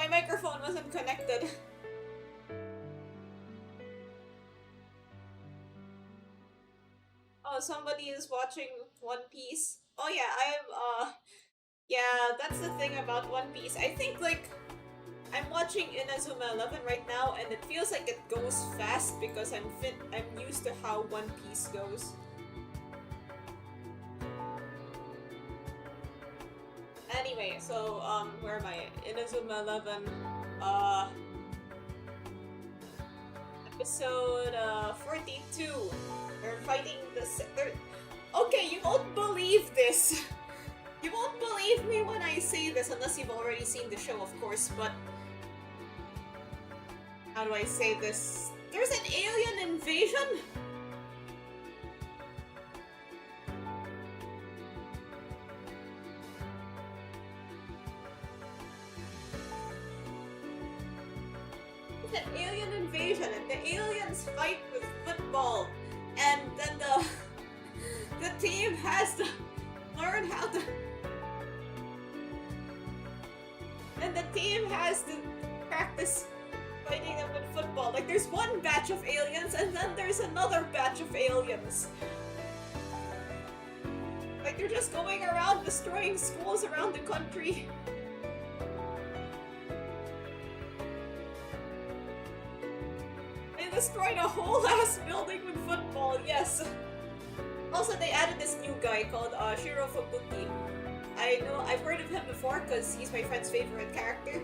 my microphone wasn't connected. Oh, somebody is watching One Piece. Oh yeah, yeah, that's the thing about One Piece. I think, like, I'm watching Inazuma 11 right now, and it feels like it goes fast because I'm used to how One Piece goes. Anyway, so, where am I? Inazuma 11, episode, 42. They're fighting they're... Okay, you won't believe this! You won't believe me when I say this, unless you've already seen the show, of course, but... How do I say this? There's an alien invasion? It's an alien invasion, and the aliens fight with football, and then the team has to learn how to... And the team has to practice fighting them with football. Like, there's one batch of aliens, and then there's another batch of aliens. Like, they're just going around destroying schools around the country. They destroyed a whole ass building with football, yes. Also, they added this new guy called Shiro Fubuki. I've heard of him before because he's my friend's favorite character.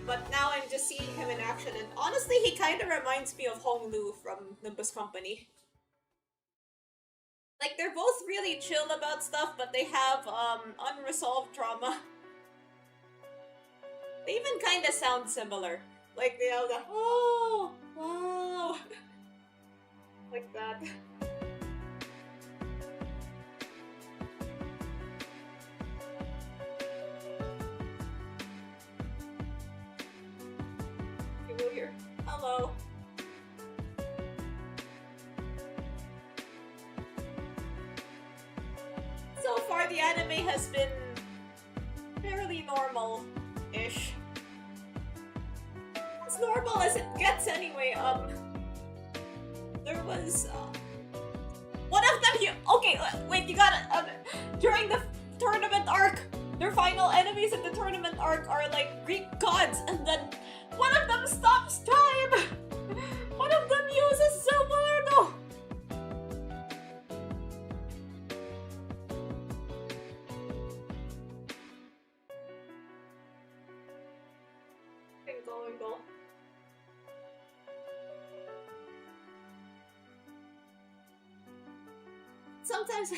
But now I'm just seeing him in action, and honestly, he kind of reminds me of Hong Lu from Nimbus Company. Like, they're both really chill about stuff, but they have, unresolved trauma. They even kind of sound similar. Like, they all go, oh, wow. Like that. Here. Hello. So far, the anime has been fairly normal-ish. As normal as it gets, anyway. There was one of them. Okay, wait. You gotta during the tournament arc, their final enemies in the tournament arc are like Greek gods, and then one of them stops time! One of them uses Silverado! Go. Sometimes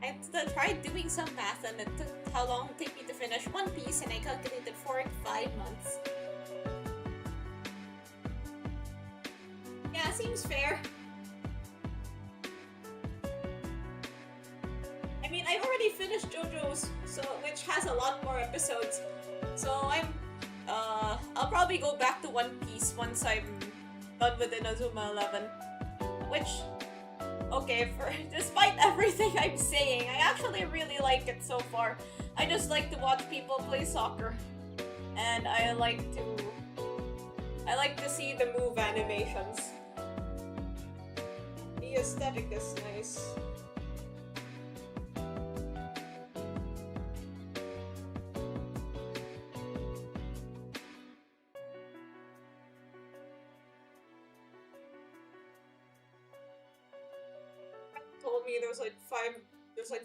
I tried doing some math, and it took how long it took me to finish One Piece, and I calculated 4 and 5 months. Yeah, seems fair. I mean, I already finished JoJo's, which has a lot more episodes. So I'll probably go back to One Piece once I'm done with Inazuma 11. Which, okay, despite everything I'm saying, I actually really like it so far. I just like to watch people play soccer. And I like to see the move animations. The aesthetic is nice. Told me there's like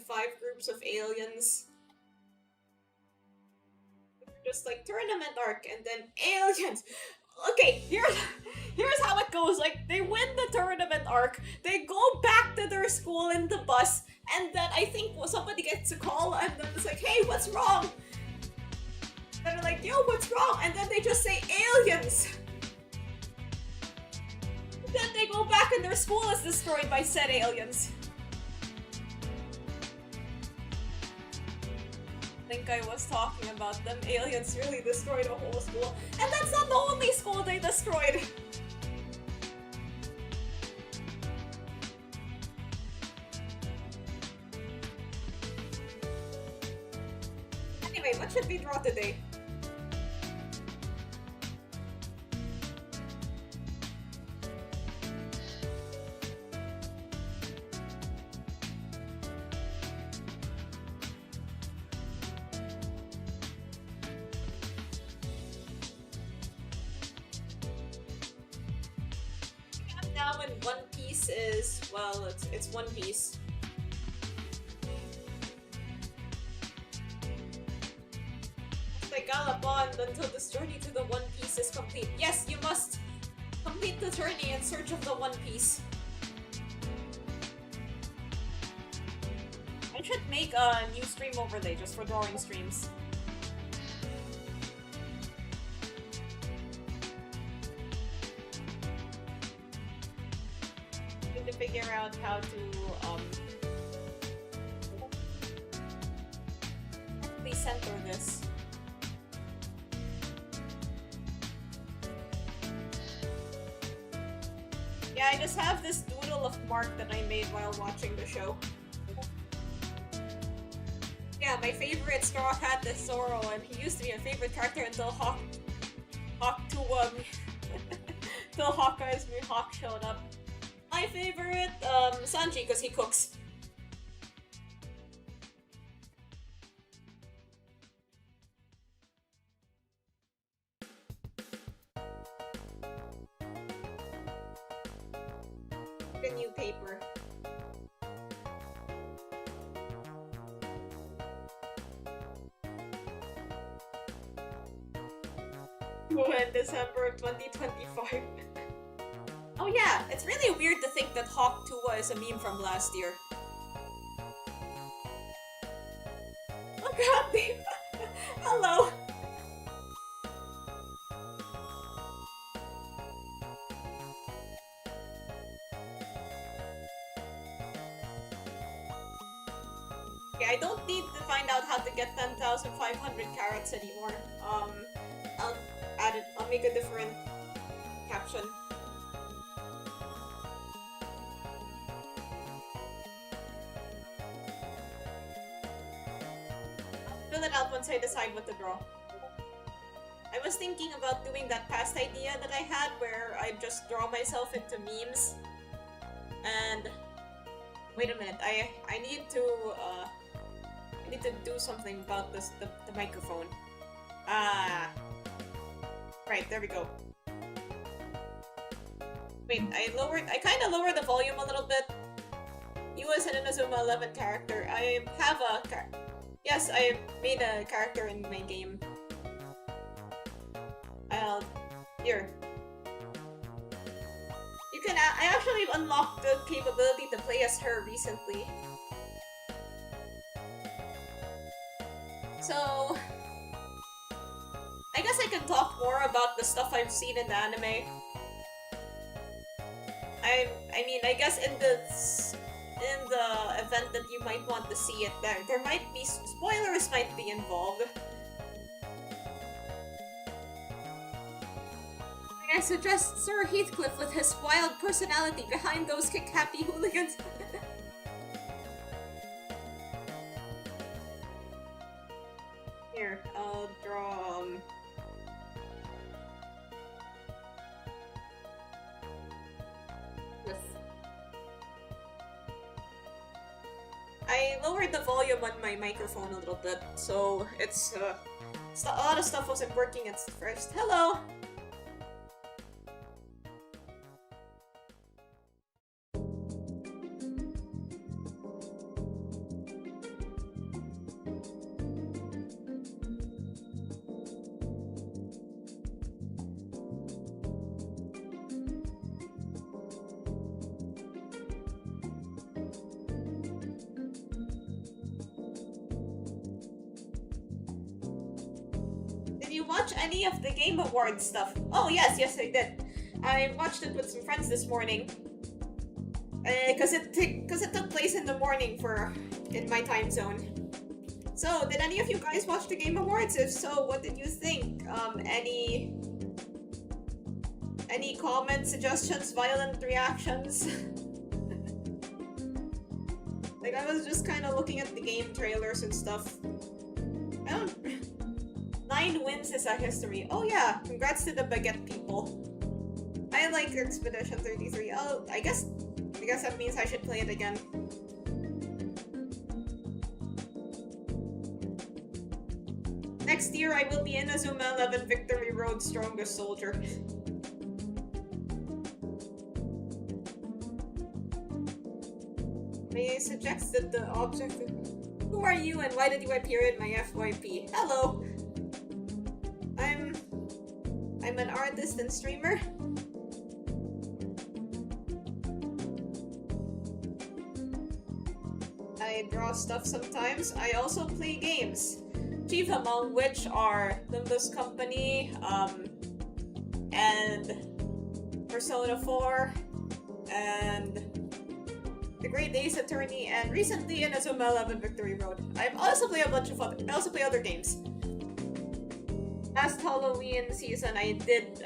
five groups of aliens. Just like tournament arc and then aliens. Okay, here's how it goes. Like, they win the tournament arc, they go back to their school in the bus, and then I think somebody gets a call, and then it's like, hey, what's wrong? And they're like, yo, what's wrong? And then they just say aliens. Then they go back and their school is destroyed by said aliens. I think I was talking about them. Aliens really destroyed a whole school. And that's not the only school they destroyed! Anyway, what should we draw today? when One Piece is, well, it's One Piece. They gallop on until this journey to the One Piece is complete. Yes, you must complete the journey in search of the One Piece. I should make a new stream overlay just for drawing streams. Need to figure out how to please center this. Yeah, I just have this doodle of Mark that I made while watching the show. Yeah, my favorite Straw Hat is Zoro, and he used to be my favorite character until until Hawkeye's Mihawk showed up. My favorite, Sanji, because he cooks. The new paper. In December of 2025. Oh yeah, it's really weird to think that Hawk Tuwa is a meme from last year. Oh god damn. Hello. Okay, I don't need to find out how to get 10,500 carats anymore. I'll add it. I'll make a different caption. I'll fill it out once I decide what to draw. I was thinking about doing that past idea that I had where I just draw myself into memes. And wait a minute, I need to do something about this the microphone. Right, there we go. Wait, I kinda lowered the volume a little bit. You as an Inazuma 11 character. I have a yes, I made a character in my game. Here. You can, I actually unlocked the capability to play as her recently. So I guess I can talk more about the stuff I've seen in the anime. I mean, I guess in the event that you might want to see it, there might be spoilers might be involved. I suggest Sir Heathcliff with his wild personality behind those kick-happy hooligans. Here, I'll draw, I lowered the volume on my microphone a little bit, so it's a lot of stuff wasn't working at first. Hello! Any of the Game Awards stuff? Oh yes, I did. I watched it with some friends this morning. Because it took place in the morning in my time zone. So, did any of you guys watch the Game Awards? If so, what did you think? Any comments, suggestions, violent reactions? Like, I was just kind of looking at the game trailers and stuff. 9 wins is a history. Oh yeah, congrats to the baguette people. I like Expedition 33. Oh, I guess that means I should play it again. Next year I will be Inazuma 11 Victory Road Strongest Soldier. I suggested the object. Who are you and why did you appear in my FYP? Hello! I'm an artist and streamer. I draw stuff sometimes. I also play games. Chief among which are Nimbus Company, and Persona 4, and The Great Ace Attorney, and recently in Azuma 11 Victory Road. I also play other games. Last Halloween season, I did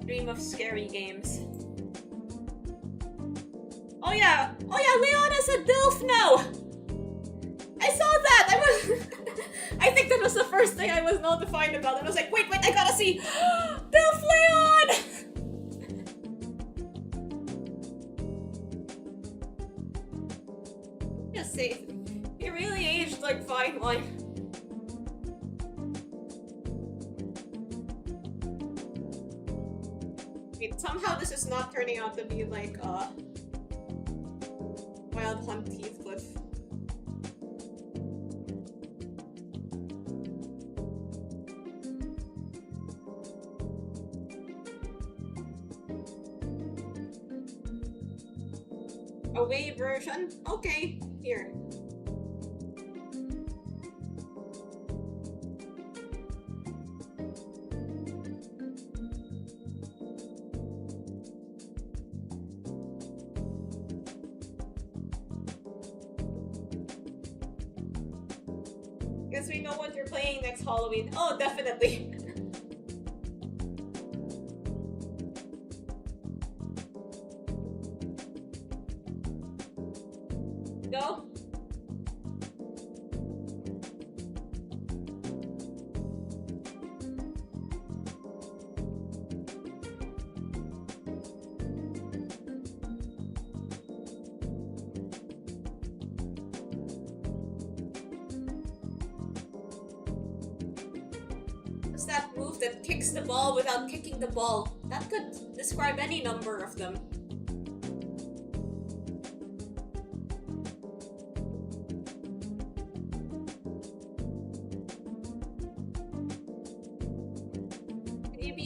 Dream of Scary Games. Oh yeah, Leona's a DILF now! I saw that! I think that was the first thing I was notified about. And I was like, wait, I gotta see! DILF Leon! Just say, he really aged like fine wine. Wait, somehow this is not turning out to be like, Wild Hunt Heathcliff. Away version? Okay, here. Guess we know what you're playing next Halloween. Oh, definitely. Go. What's that move that kicks the ball without kicking the ball? That could describe any number of them.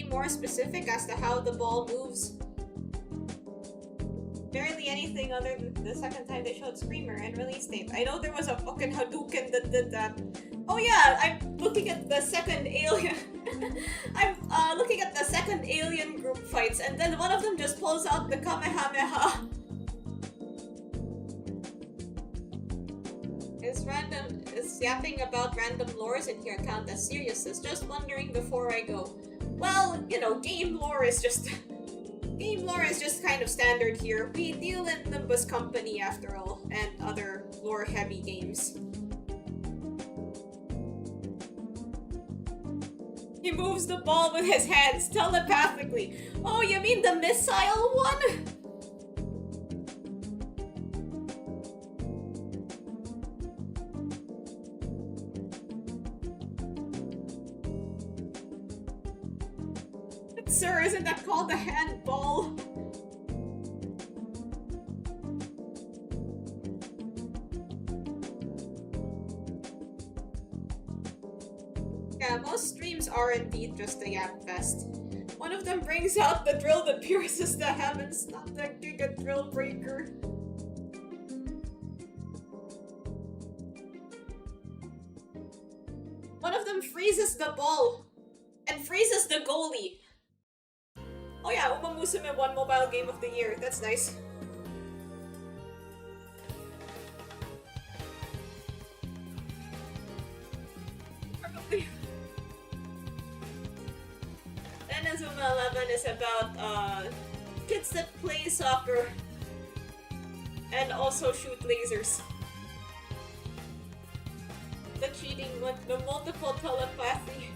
More specific as to how the ball moves. Barely anything other than the second time they showed Screamer and release date. I know there was a fucking Hadouken that did that. Oh yeah, I'm looking at the second alien. I'm looking at the second alien group fights, and then one of them just pulls out the Kamehameha. Is yapping about random lores in here count as seriousness? Just wondering before I go. Well, you know, game lore is just kind of standard here. We deal in Nimbus Company after all, and other lore-heavy games. He moves the ball with his hands telepathically. Oh, you mean the missile one? Sir, isn't that called a handball? Yeah, most streams are indeed just a yap fest. One of them brings out the drill that pierces the heavens, not the Giga Drill Breaker. One of them freezes the ball and freezes the goalie. Oh yeah, Uma Musume won Mobile Game of the Year. That's nice. Probably. Then Azuma 11 is about kids that play soccer and also shoot lasers. The cheating one, the multiple telepathy.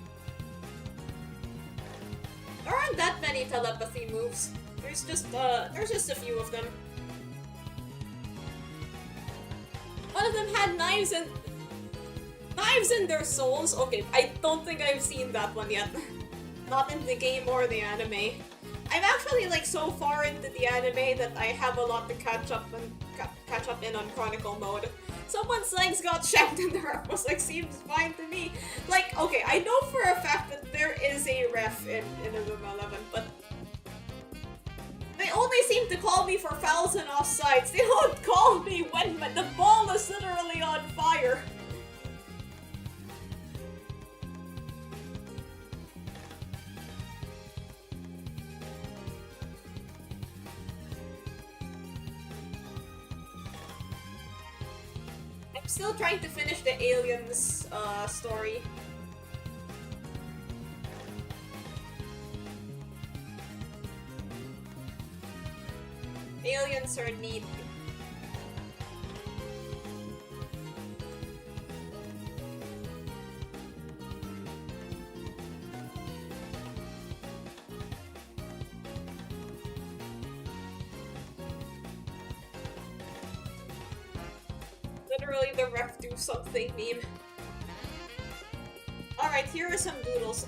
There aren't that many telepathy moves. There's just a few of them. One of them had knives in their souls. Okay, I don't think I've seen that one yet. Not in the game or the anime. I'm actually like so far into the anime that I have a lot to catch up in on Chronicle mode. Someone's legs got shaved and the ref was like, seems fine to me. Like, okay, I know for a fact that there is a ref in Inazuma 11, but they only seem to call me for fouls and offsides. They don't call me when the ball is literally on fire. I'm still trying to finish the aliens story. Aliens are neat. Literally the ref do something meme. Alright, here are some doodles.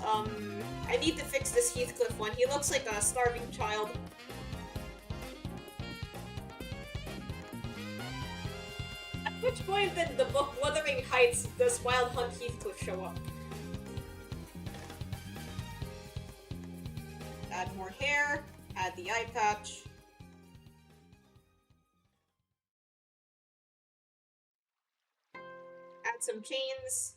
I need to fix this Heathcliff one. He looks like a starving child. At which point in the book Wuthering Heights does Wild Hunt Heathcliff show up? Add more hair, add the eye patch. Add some chains.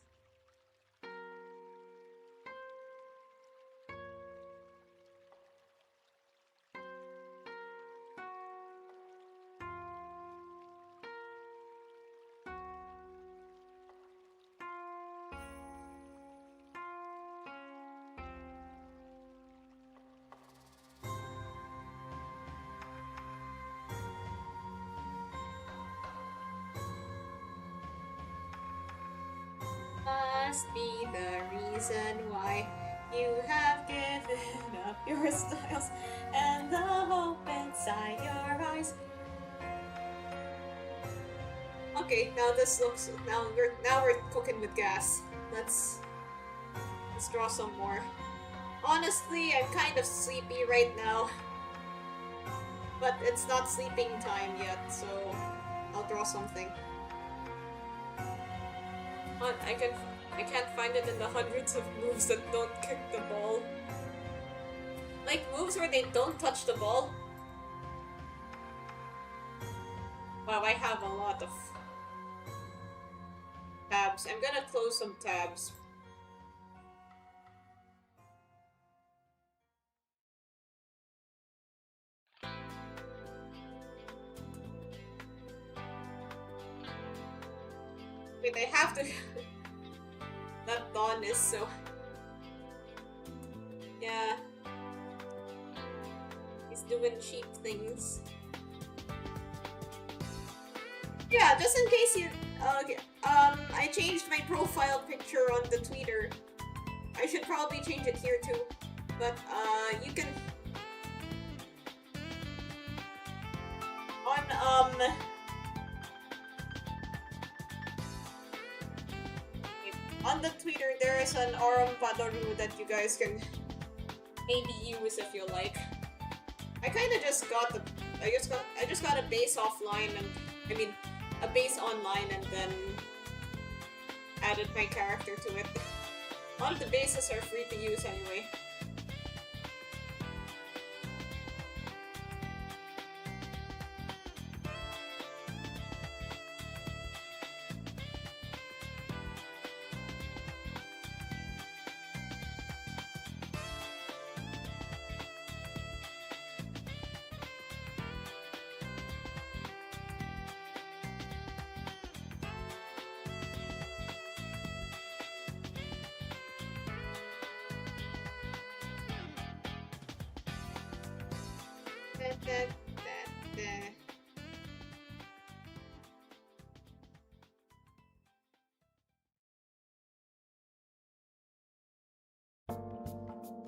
Must be the reason why you have given up your styles and the hope inside your eyes. Okay, now this looks now we're cooking with gas. Let's draw some more. Honestly, I'm kind of sleepy right now, but it's not sleeping time yet, so I'll draw something. I can't find it in the hundreds of moves that don't kick the ball. Like moves where they don't touch the ball. Wow, I have a lot of tabs. I'm gonna close some tabs. Wait, I have to... That Dawn is so... Yeah. He's doing cheap things. Yeah, just in case you... okay. I changed my profile picture on the Twitter. I should probably change it here too. But, you can... On the Twitter, there is an Aurum Padoru that you guys can maybe use if you like. I kind of just got the... I just got a base offline and... I mean, a base online and then added my character to it. A lot of the bases are free to use anyway.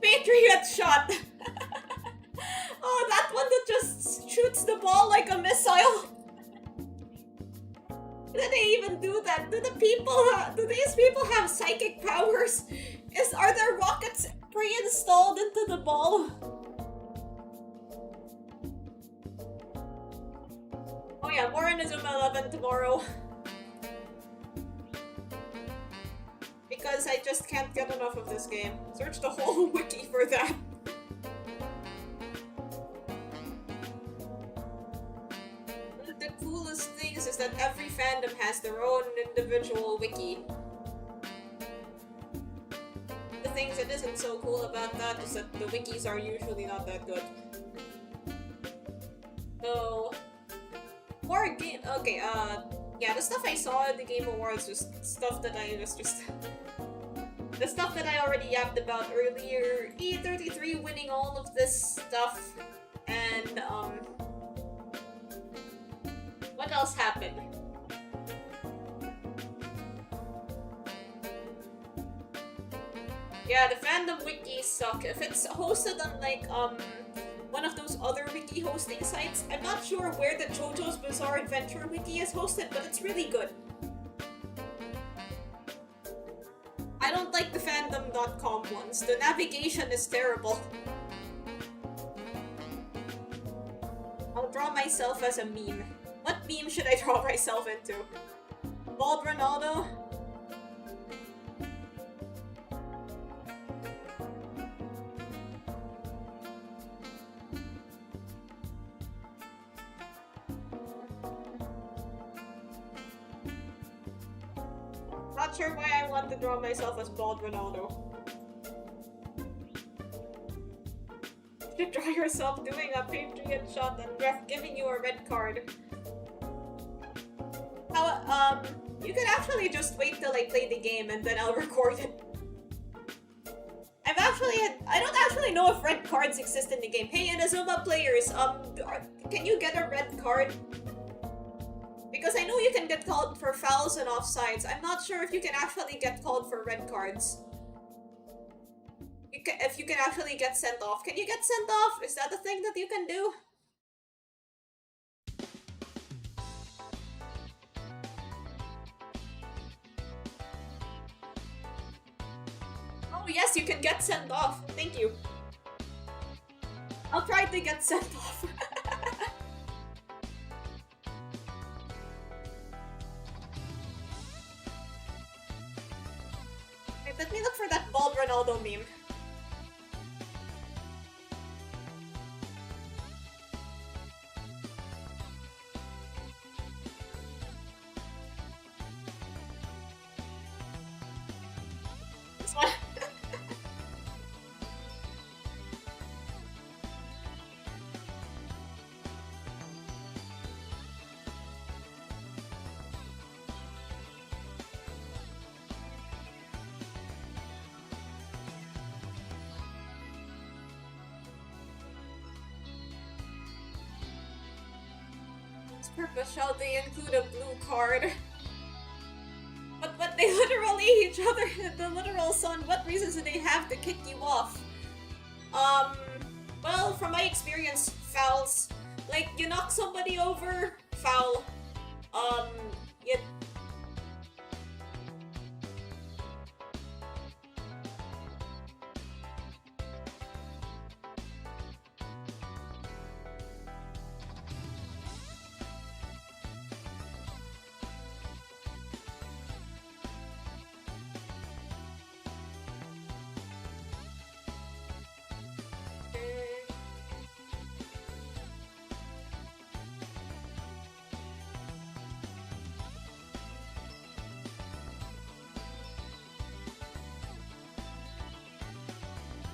Patriot shot! Oh, that one that just shoots the ball like a missile! Do they even do that? Do these people have psychic powers? Are there rockets pre-installed into the ball? more Inazuma 11 tomorrow. Because I just can't get enough of this game. Search the whole wiki for that. One of the coolest things is that every fandom has their own individual wiki. The things that isn't so cool about that is that the wikis are usually not that good. So... more game- okay, yeah, the stuff I saw at the Game Awards was stuff that I was just... the stuff that I already yapped about earlier. E33 winning all of this stuff, and, what else happened? Yeah, the fandom wikis suck. If it's hosted on, like, one of those other wiki hosting sites, I'm not sure where the JoJo's Bizarre Adventure wiki is hosted, but it's really good. I don't like the fandom.com ones. The navigation is terrible. I'll draw myself as a meme. What meme should I draw myself into? Bald Ronaldo? Not sure why I want to draw myself as Bald Ronaldo. You should draw yourself doing a Patriot shot and ref giving you a red card. How, you could actually just wait till I play the game and then I'll record it. I don't actually know if red cards exist in the game. Hey, Inazuma players, can you get a red card? Because I know you can get called for fouls and offsides. I'm not sure if you can actually get called for red cards. If you can actually get sent off. Can you get sent off? Is that a thing that you can do? Oh yes, you can get sent off. Thank you. I'll try to get sent off. Let me look for that Bald Ronaldo meme. This one. Purpose shall they include a blue card? But they literally each other the literal son. What reasons do they have to kick you off? Well, from my experience, fouls. Like, you knock somebody over, foul. You...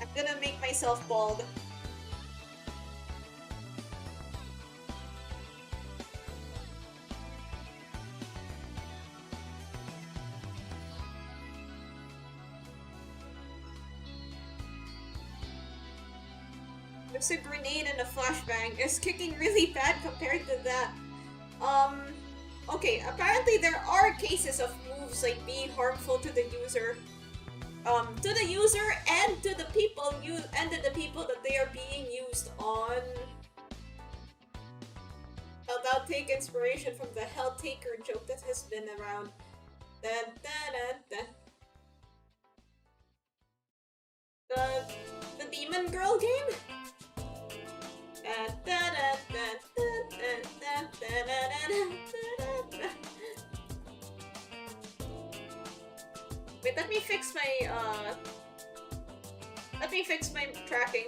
I'm gonna make myself bald. There's a grenade and a flashbang. Is kicking really bad compared to that? Okay, apparently there are cases of moves like being harmful to the user. And to the people that they are being used on. I'll take inspiration from the Hell Taker joke that has been around. Dun, dun, dun, dun. The Demon Girl game? Dun, dun, dun, dun, dun, dun, dun, dun, dun. Wait, let me fix my, let me fix my tracking.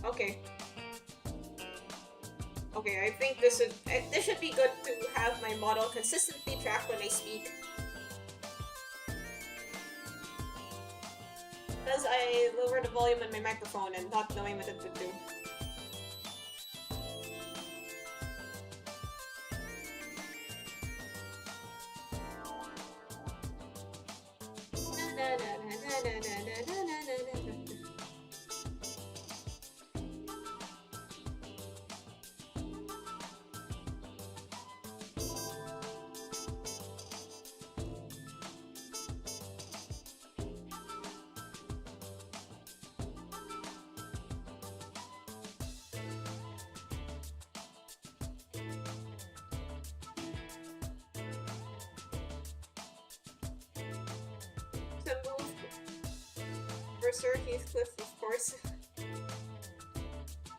Okay. Okay, I think this should be good to have my model consistently track when I speak. Because I lowered the volume on my microphone and not knowing what it would do. Sir Heathcliff, of course.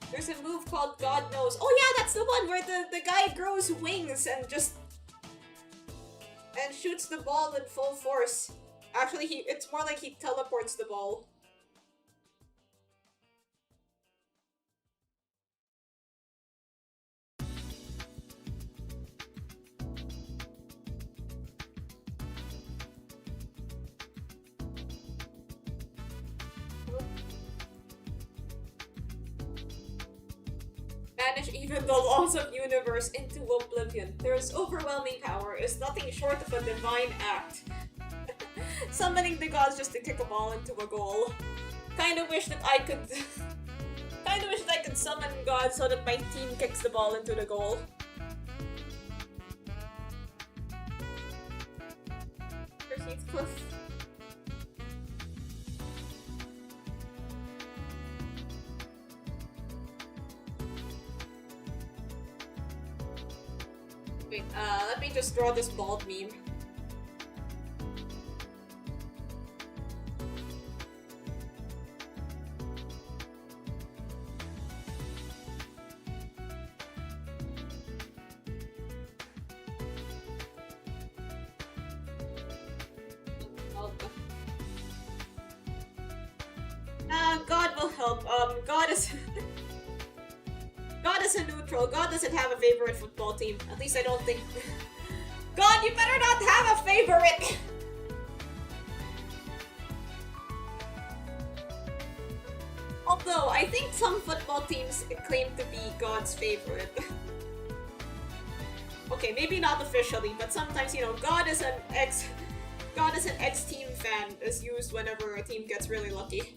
There's a move called God Knows. Oh yeah, that's the one where the guy grows wings and just... and shoots the ball in full force. Actually, it's more like he teleports the ball. Banish even the laws of universe into oblivion. Their overwhelming power is nothing short of a divine act. Summoning the gods just to kick a ball into a goal. Kinda wish that I could... kinda wish that I could summon gods so that my team kicks the ball into the goal. Sir Heathcliff. Wait, let me just draw this bald meme. God will help. God is... God is a neutral. God doesn't have a favorite football team. At least I don't think... God, you better not have a favorite! Although, I think some football teams claim to be God's favorite. Okay, maybe not officially, but sometimes, you know, God is an ex-team fan is used whenever a team gets really lucky.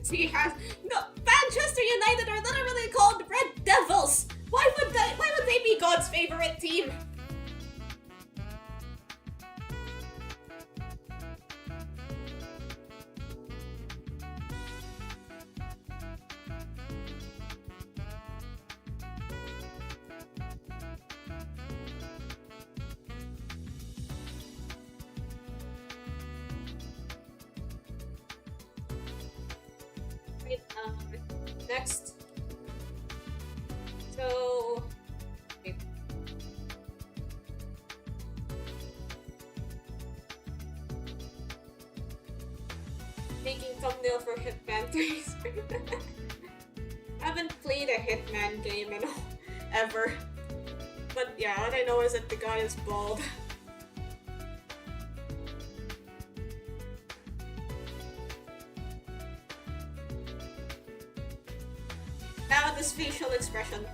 He has no. Manchester United are literally called Red Devils. Why would they be God's favorite team? Next. So... wait. Making thumbnail for Hitman 3. I haven't played a Hitman game in ever. But yeah, all I know is that the guy is bald. Now this facial expression.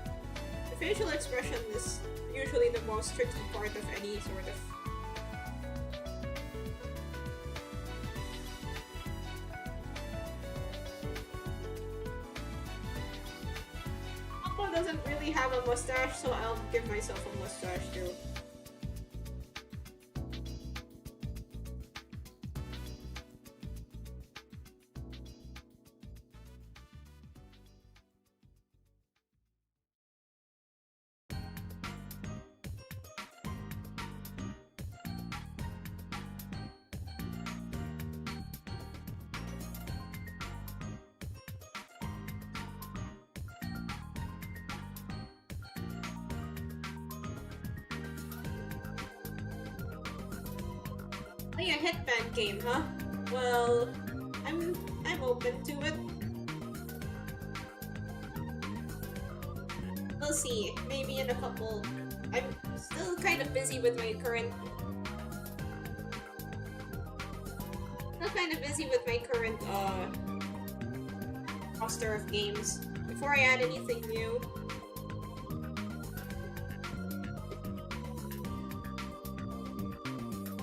The facial expression is usually the most tricky part of any sort of... Papa doesn't really have a mustache, so I'll give myself a mustache too. Play a Hitman game, huh? Well, I'm open to it. We'll see. Maybe in a couple. I'm still kind of busy with my current. Still kind of busy with my current roster of games. Before I add anything new.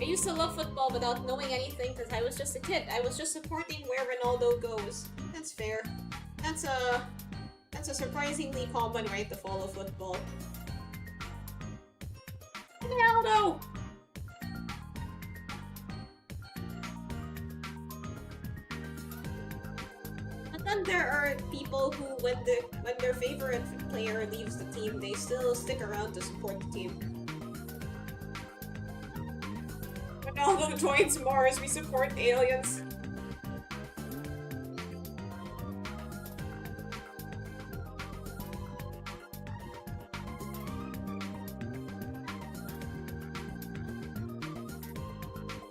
I used to love football without knowing anything because I was just a kid. I was just supporting where Ronaldo goes. That's fair. That's a surprisingly common way to follow football. Ronaldo! But then there are people who, when their favorite player leaves the team, they still stick around to support the team. Ronaldo joins Mars, we support aliens.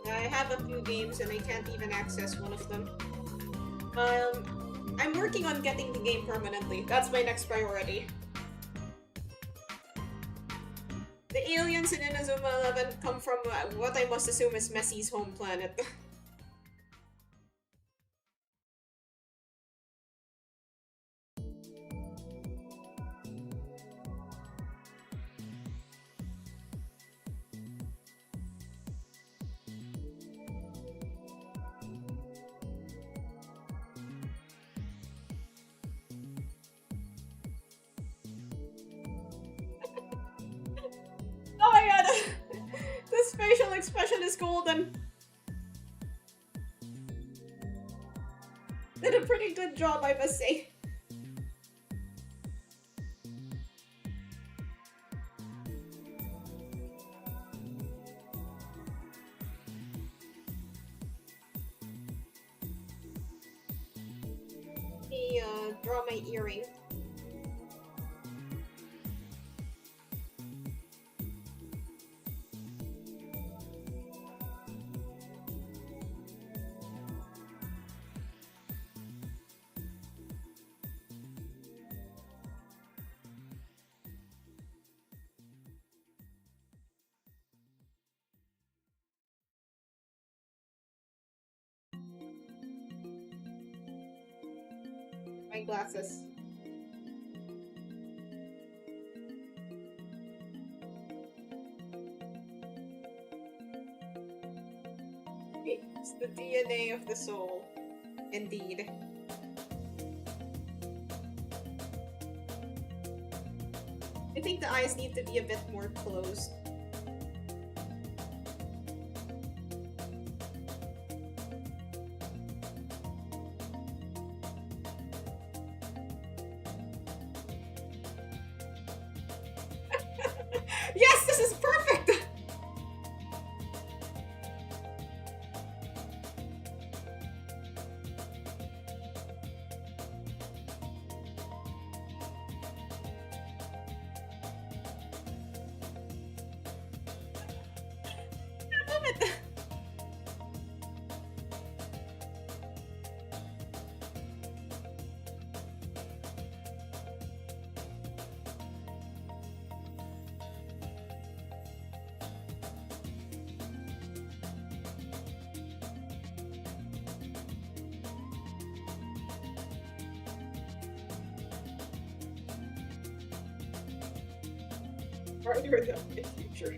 I have a few games and I can't even access one of them. I'm working on getting the game permanently. That's my next priority. The aliens in Inazuma 11 come from what I must assume is Messi's home planet. Oh my god! This facial expression is golden. Did a pretty good job, I must say. Let me draw my earring. My glasses. It's the DNA of the soul. Indeed. I think the eyes need to be a bit more closed. Yes, this is perfect! I love it! Farther than my future.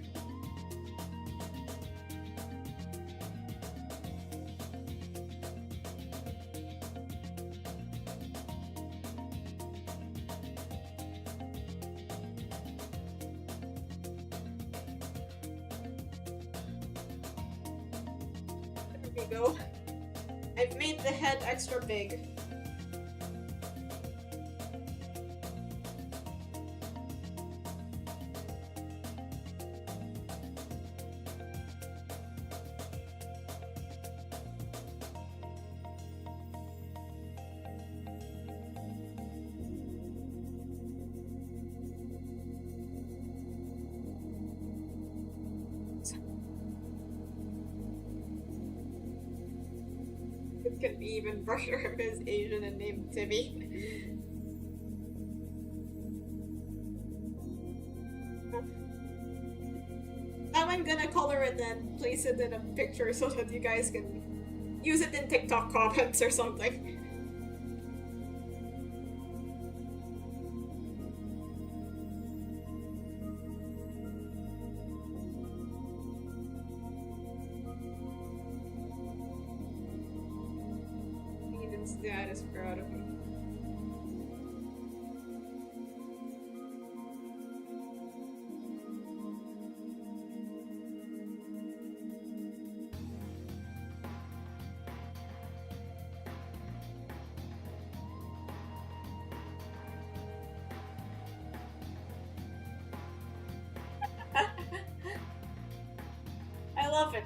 There we go. I've made the head extra big. Could be even brusher if he's Asian and named Timmy. Now I'm gonna color it and place it in a picture so that you guys can use it in TikTok comments or something. Eden's dad is proud of me. I love it.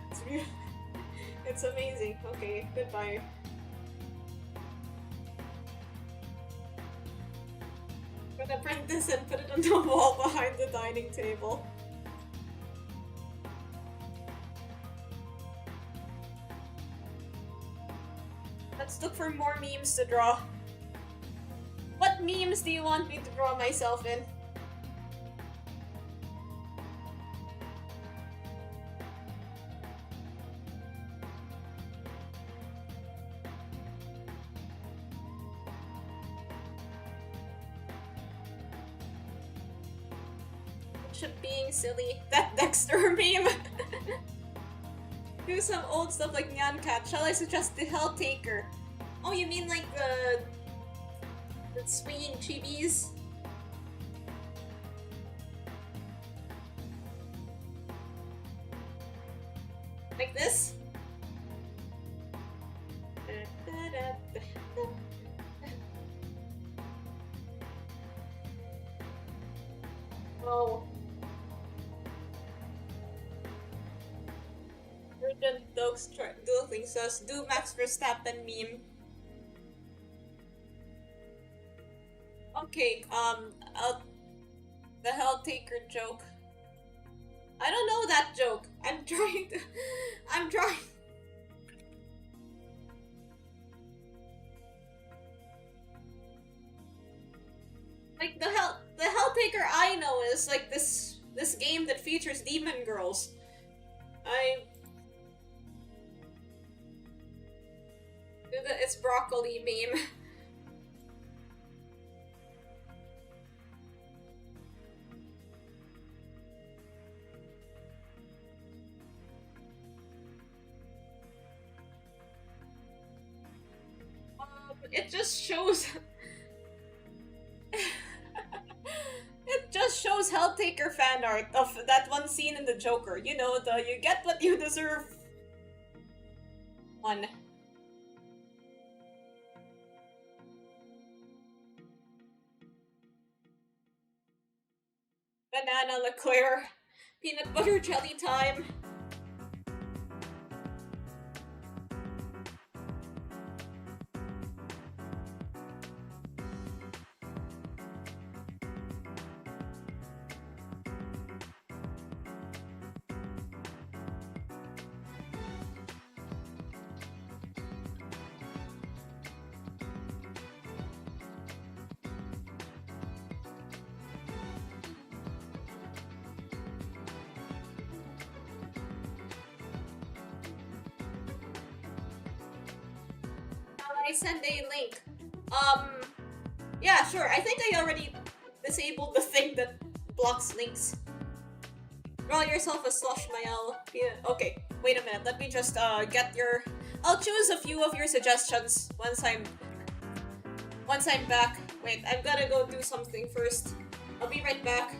It's amazing. Okay, goodbye. I'm gonna print this and put it on the wall behind the dining table. Let's look for more memes to draw. What memes do you want me to draw myself in? Being silly. That Dexter meme! Do some old stuff like Nyan Cat. Shall I suggest the Hell Taker? Oh, you mean like the swinging chibis? Like this? Oh. Urgent dogs dueling says, do Max Verstappen meme. Okay, the Hell Taker joke. I don't know that joke. I'm trying. Like the Hell Taker I know is like this game that features demon girls. It's broccoli meme. It just shows. It just shows Helltaker fan art of that one scene in the Joker. You know, the you get what you deserve one. Banana liqueur. Peanut butter jelly time. I send a link. Yeah, sure. I think I already disabled the thing that blocks links. Draw yourself a slush, Mayal. Yeah, okay. Wait a minute. Let me just get your. I'll choose a few of your suggestions once I'm back. Wait, I've gotta go do something first. I'll be right back.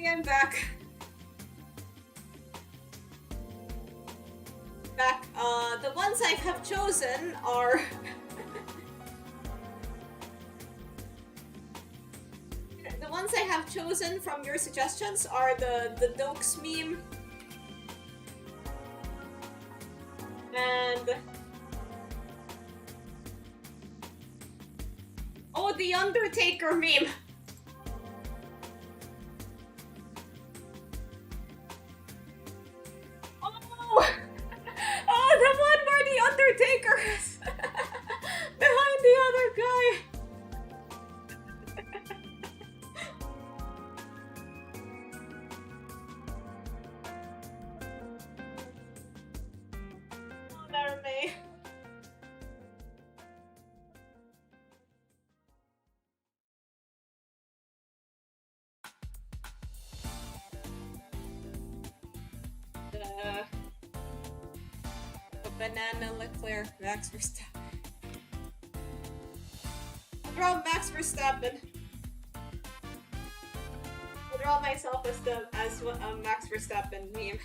Okay, I'm back. The ones I have chosen are the ones I have chosen from your suggestions are the Dokes meme and oh, the Undertaker meme. Oh, oh, the one where the Undertaker is behind the other guy. Oh, Narame. The banana Leclerc, Max Verstappen. I'll draw Max Verstappen. I'll draw myself as Max Verstappen meme.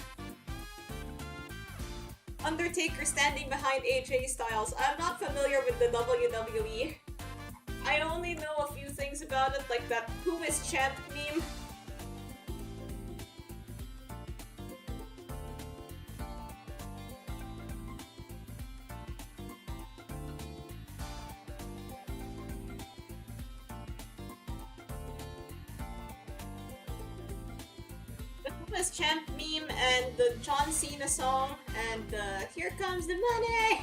Undertaker standing behind AJ Styles. I'm not familiar with the WWE. I only know a few things about it, like that "Who is Champ" meme. The "Who is Champ" meme and the John Cena song and the "Here Comes the Money."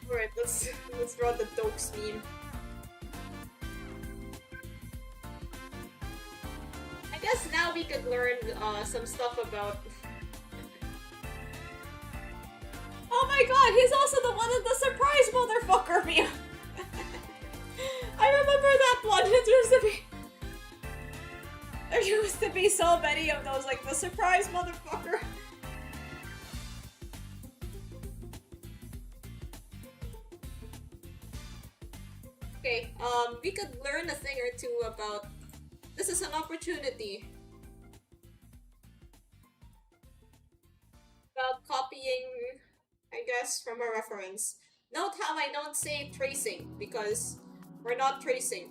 Alright, let's draw the Dokes meme. I guess now we could learn some stuff about. Oh my god, he's also the one in the surprise motherfucker meme. I remember that one. It used to be. There used to be so many of those, like the surprise motherfucker. Okay, we could learn a thing or two about. This is an opportunity about copying, I guess, from a reference. Note how I don't say tracing, because we're not tracing.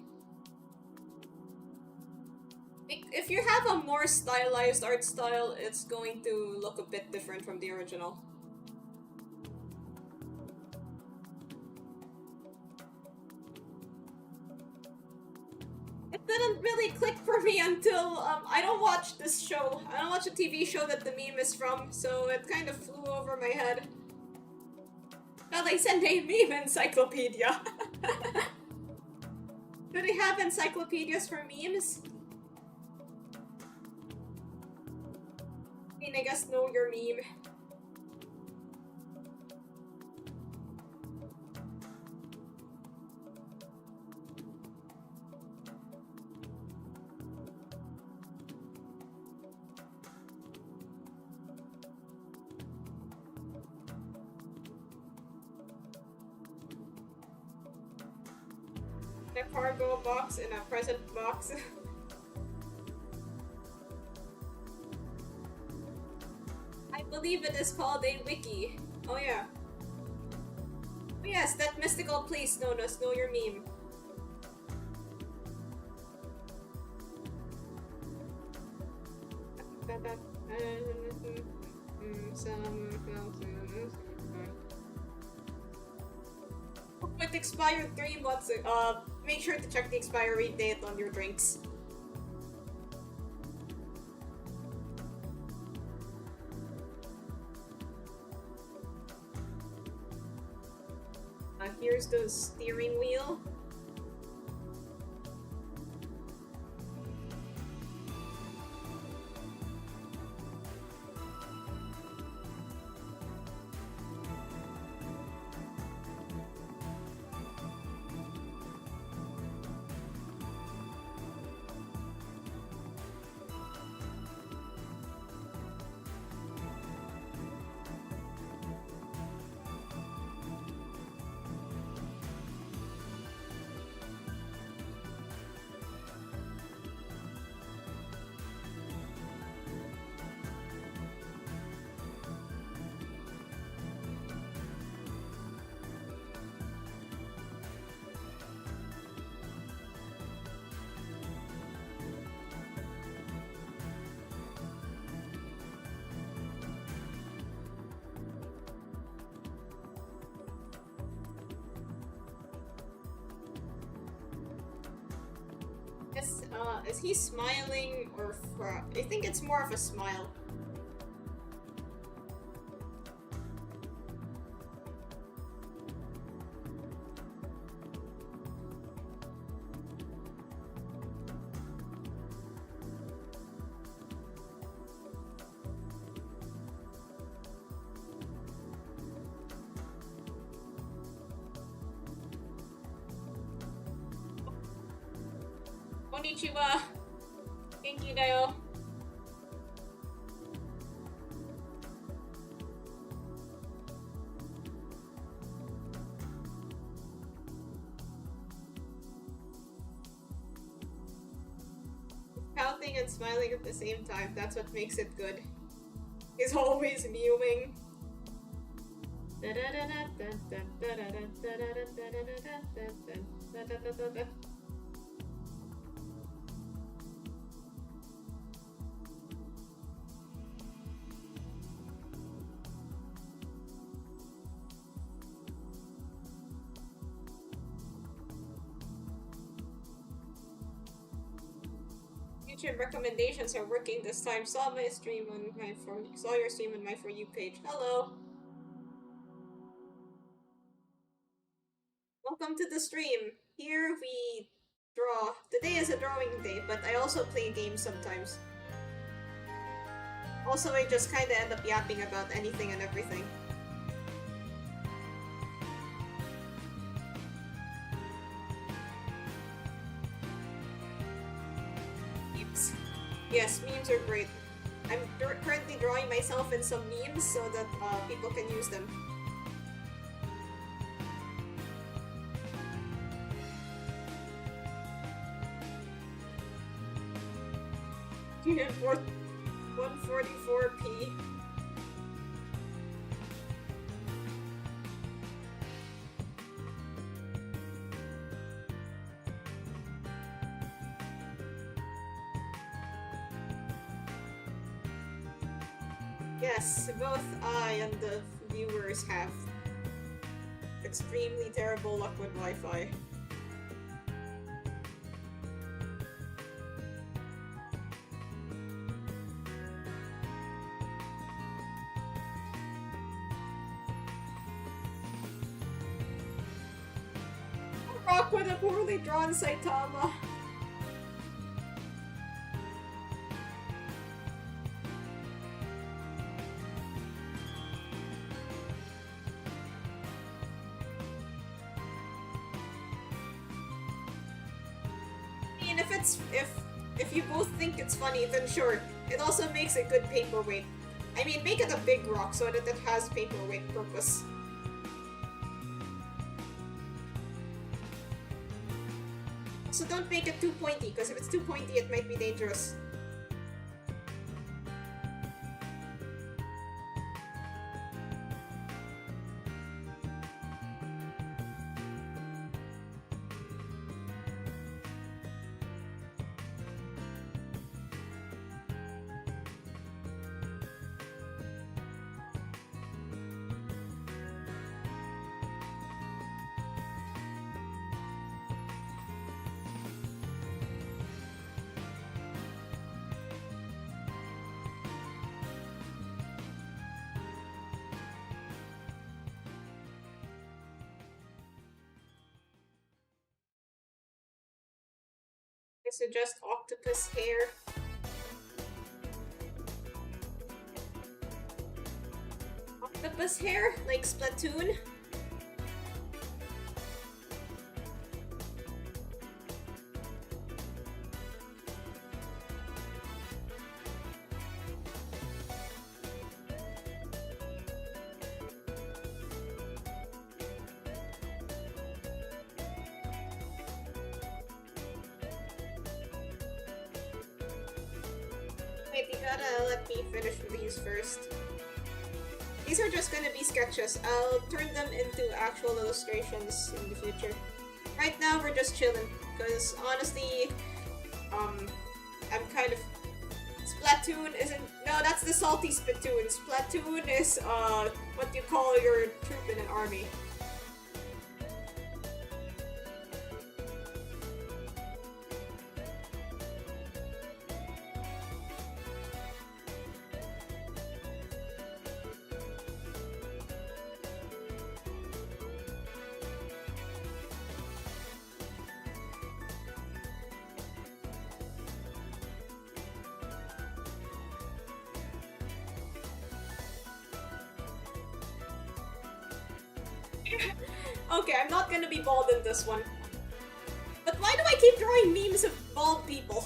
If you have a more stylized art style, it's going to look a bit different from the original. It didn't really click for me until, I don't watch this show. I don't watch a TV show that the meme is from, so it kind of flew over my head. Well, they sent a meme encyclopedia. Do they have encyclopedias for memes? I mean, I guess know your meme. A cargo box in a present box. I believe it is called a wiki. Oh yeah. Oh yes, that mystical place known as Know Your Meme. It expired 3 months ago. Make sure to check the expiry date on your drinks. Here's the steering wheel. Is he smiling or I think it's more of a smile. Konnichiwa. Genki da yo. Counting and smiling at the same time, that's what makes it good. He's always mewing. YouTube recommendations are working this time. Saw your stream on my For You page. Hello. Welcome to the stream. Here we draw. Today is a drawing day, but I also play games sometimes. Also, I just kinda end up yapping about anything and everything. Yes, memes are great. I'm currently drawing myself in some memes so that people can use them. Yeah, 144p. Yes, both I and the viewers have extremely terrible luck with Wi-Fi. Rock with a poorly drawn Saitama. If you both think it's funny, then sure. It also makes a good paperweight. I mean, make it a big rock so that it has paperweight purpose. So don't make it too pointy, because if it's too pointy, it might be dangerous. I suggest octopus hair. Octopus hair? Like Splatoon? These are just gonna be sketches. I'll turn them into actual illustrations in the future. Right now, we're just chilling, because honestly, I'm kind of... Splatoon isn't... No, that's the salty Splatoon. Splatoon is, what you call your troop in an army. Okay, I'm not gonna be bald in this one. But why do I keep drawing memes of bald people?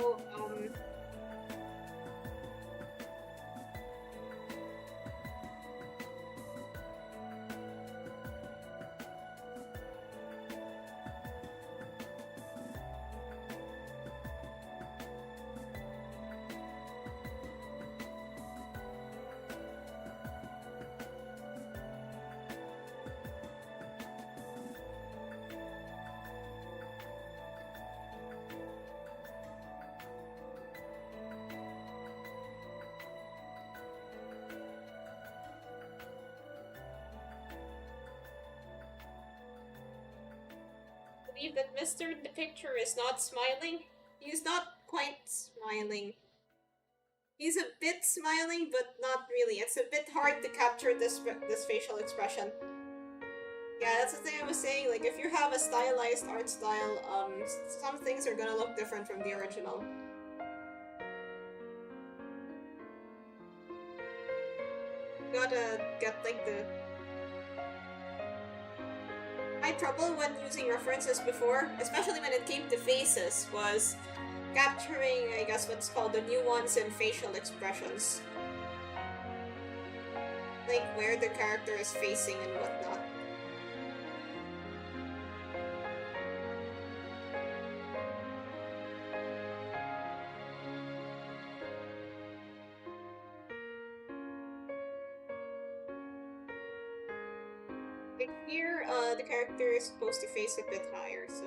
Oh, I believe that Mr. in the picture is not smiling. He's not quite smiling. He's a bit smiling, but not really. It's a bit hard to capture this facial expression. Yeah, that's the thing I was saying. Like, if you have a stylized art style, some things are gonna look different from the original. Gotta get like the. My trouble when using references before, especially when it came to faces, was capturing, I guess, what's called the nuance in facial expressions. Like where the character is facing and whatnot. Like here, the character is supposed to face a bit higher, so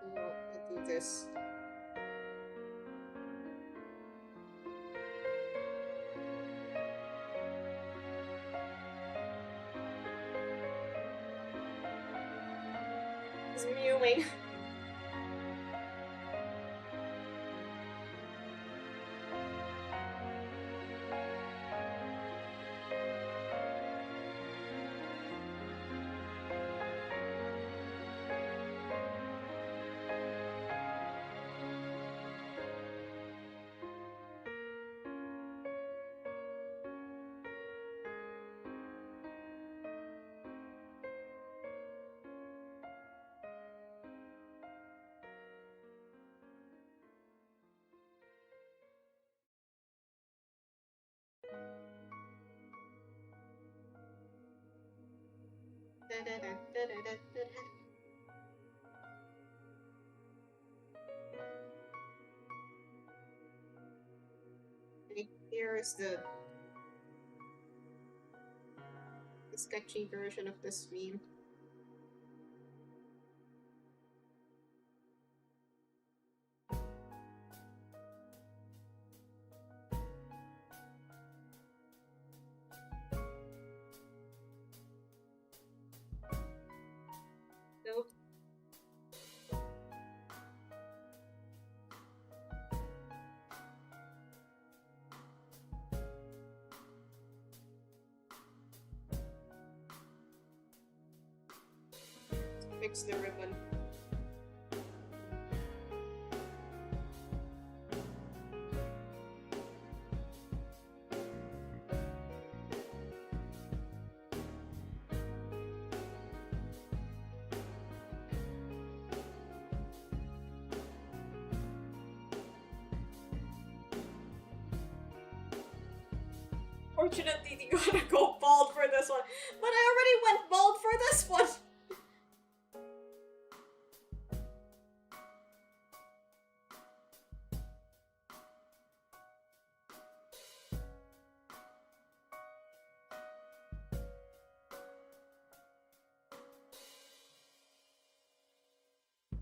we'll do this. It's mewing. Here's the sketchy version of this meme. Nope. Fix the ribbon. Unfortunately, you gotta go bald for this one. But I already went bald for this one.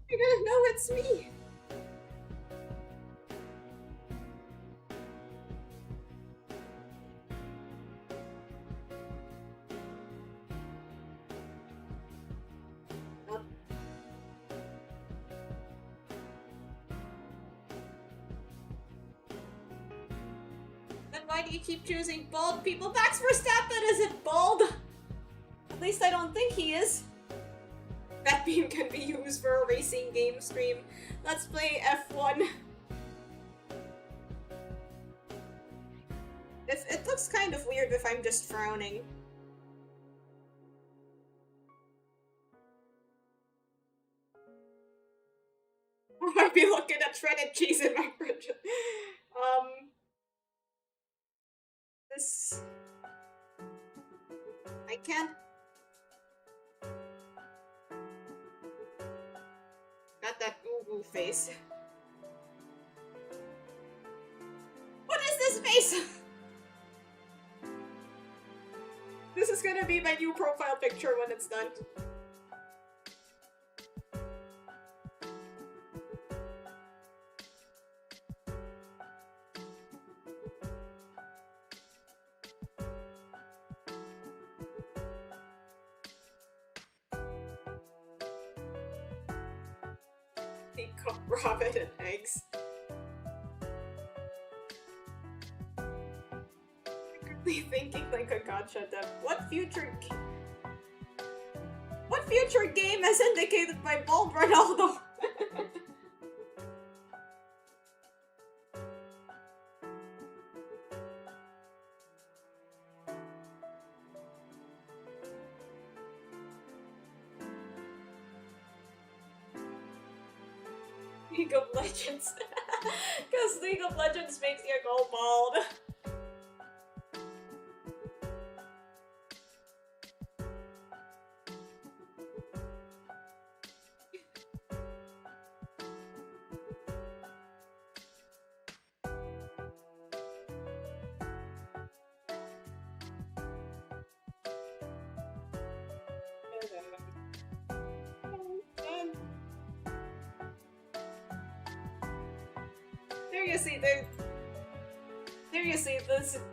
You're gonna know it's me. Then why do you keep choosing bald people? Max Verstappen isn't bald! At least I don't think he is. That beam can be used for a racing game stream. Let's play F1. It looks kind of weird if I'm just frowning. I might be looking at shredded cheese in my fridge. This... I can't... Got that ooh face. What is this face? This is gonna be my new profile picture when it's done. Rabbit and eggs. Secretly thinking like a gacha dev. What future game as indicated by Bald Ronaldo? League of Legends. Because League of Legends makes you go bald.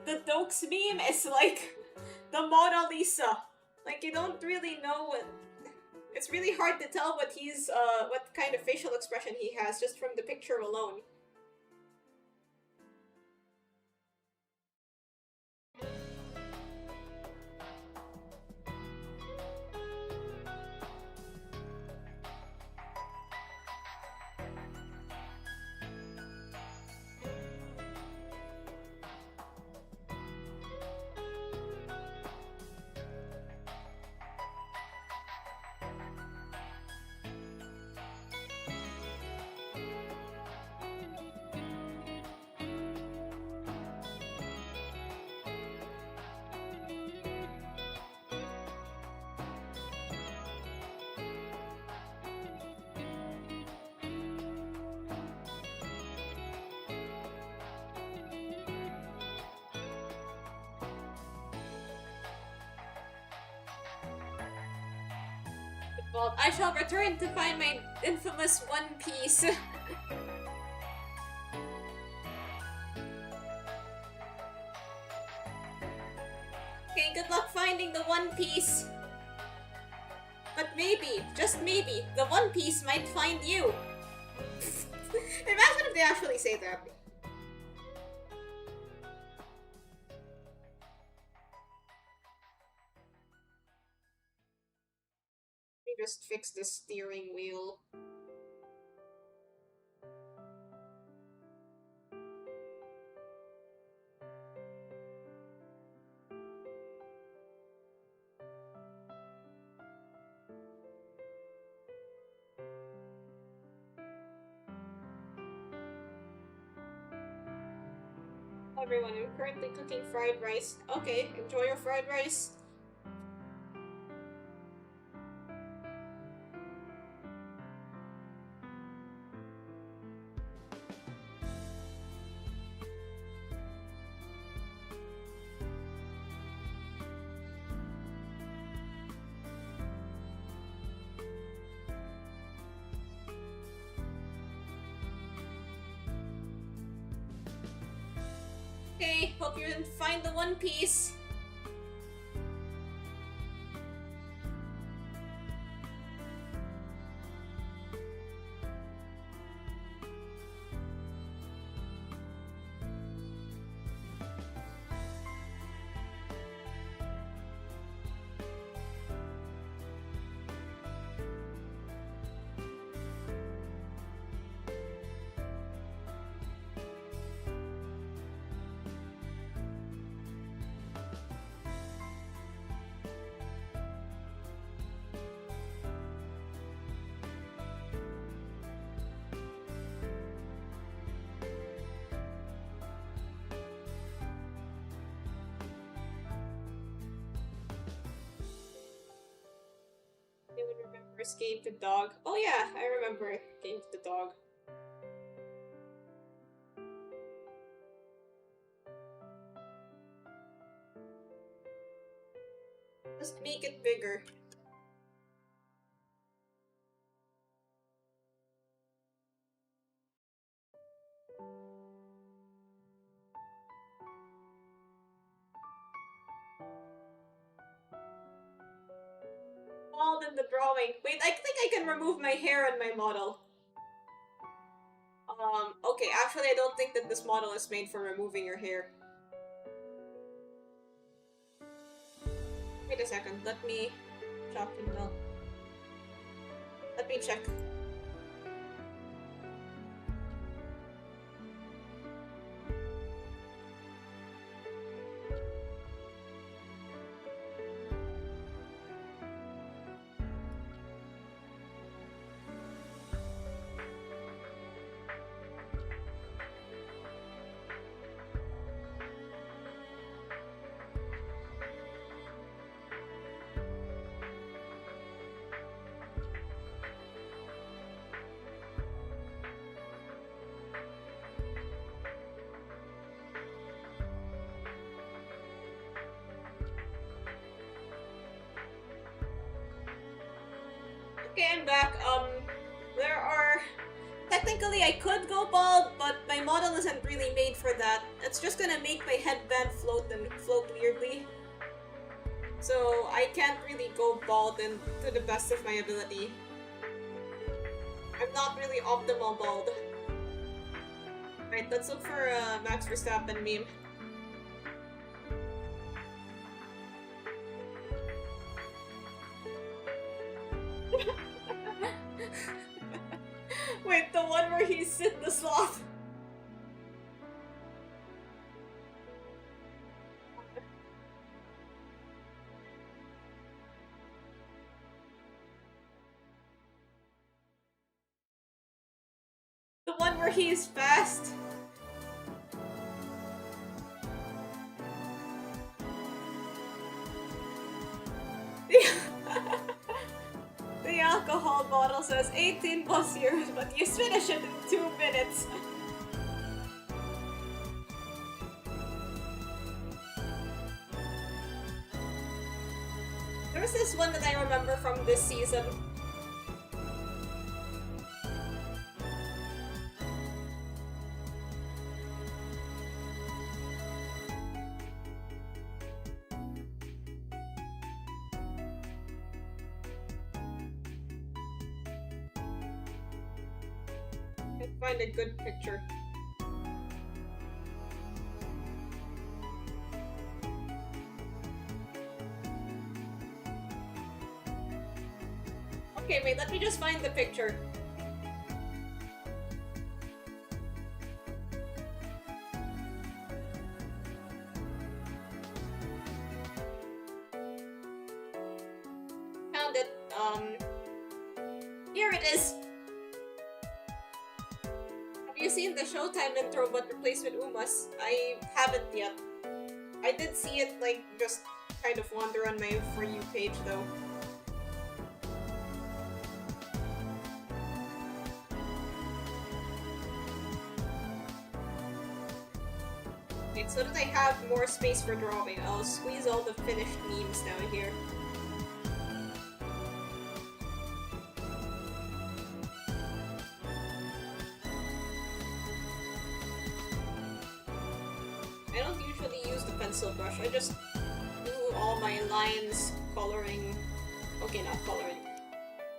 The Dokes meme is like the Mona Lisa. Like, you don't really know what... It's really hard to tell what he's, what kind of facial expression he has just from the picture alone. Well, I shall return to find my infamous One Piece. Okay, good luck finding the One Piece. But maybe, just maybe, the One Piece might find you. Imagine if they actually say that. Just fix the steering wheel. Everyone, I'm currently cooking fried rice. Okay, enjoy your fried rice. Okay, hope you find the One Piece. You would remember Escape the Dog. Oh yeah, I remember Escape the Dog. Just make it bigger. Bald in the drawing. Wait, I think I can remove my hair on my model. Okay, actually I don't think that this model is made for removing your hair. Wait a second, let me... Chopping milk. Let me check. Okay, I'm back. There are... Technically, I could go bald, but my model isn't really made for that. It's just gonna make my headband float and float weirdly. So, I can't really go bald and to the best of my ability. I'm not really optimal bald. Right, let's look for a Max Verstappen meme. Wait, the one where he's Sid the Sloth. The one where he's fast. The alcohol bottle says 18 plus years, but you finish it in 2 minutes. There was this one that I remember from this season. Find a good picture. Okay, wait, let me just find the picture. Found it. Here it is. Have you seen the Showtime intro but replaced with Umas. I haven't yet. I did see it like just kind of wander on my For You page though. Wait, so that I have more space for drawing, I'll squeeze all the finished memes down here. I don't usually use the pencil brush, I just do all my lines coloring. Okay, not coloring.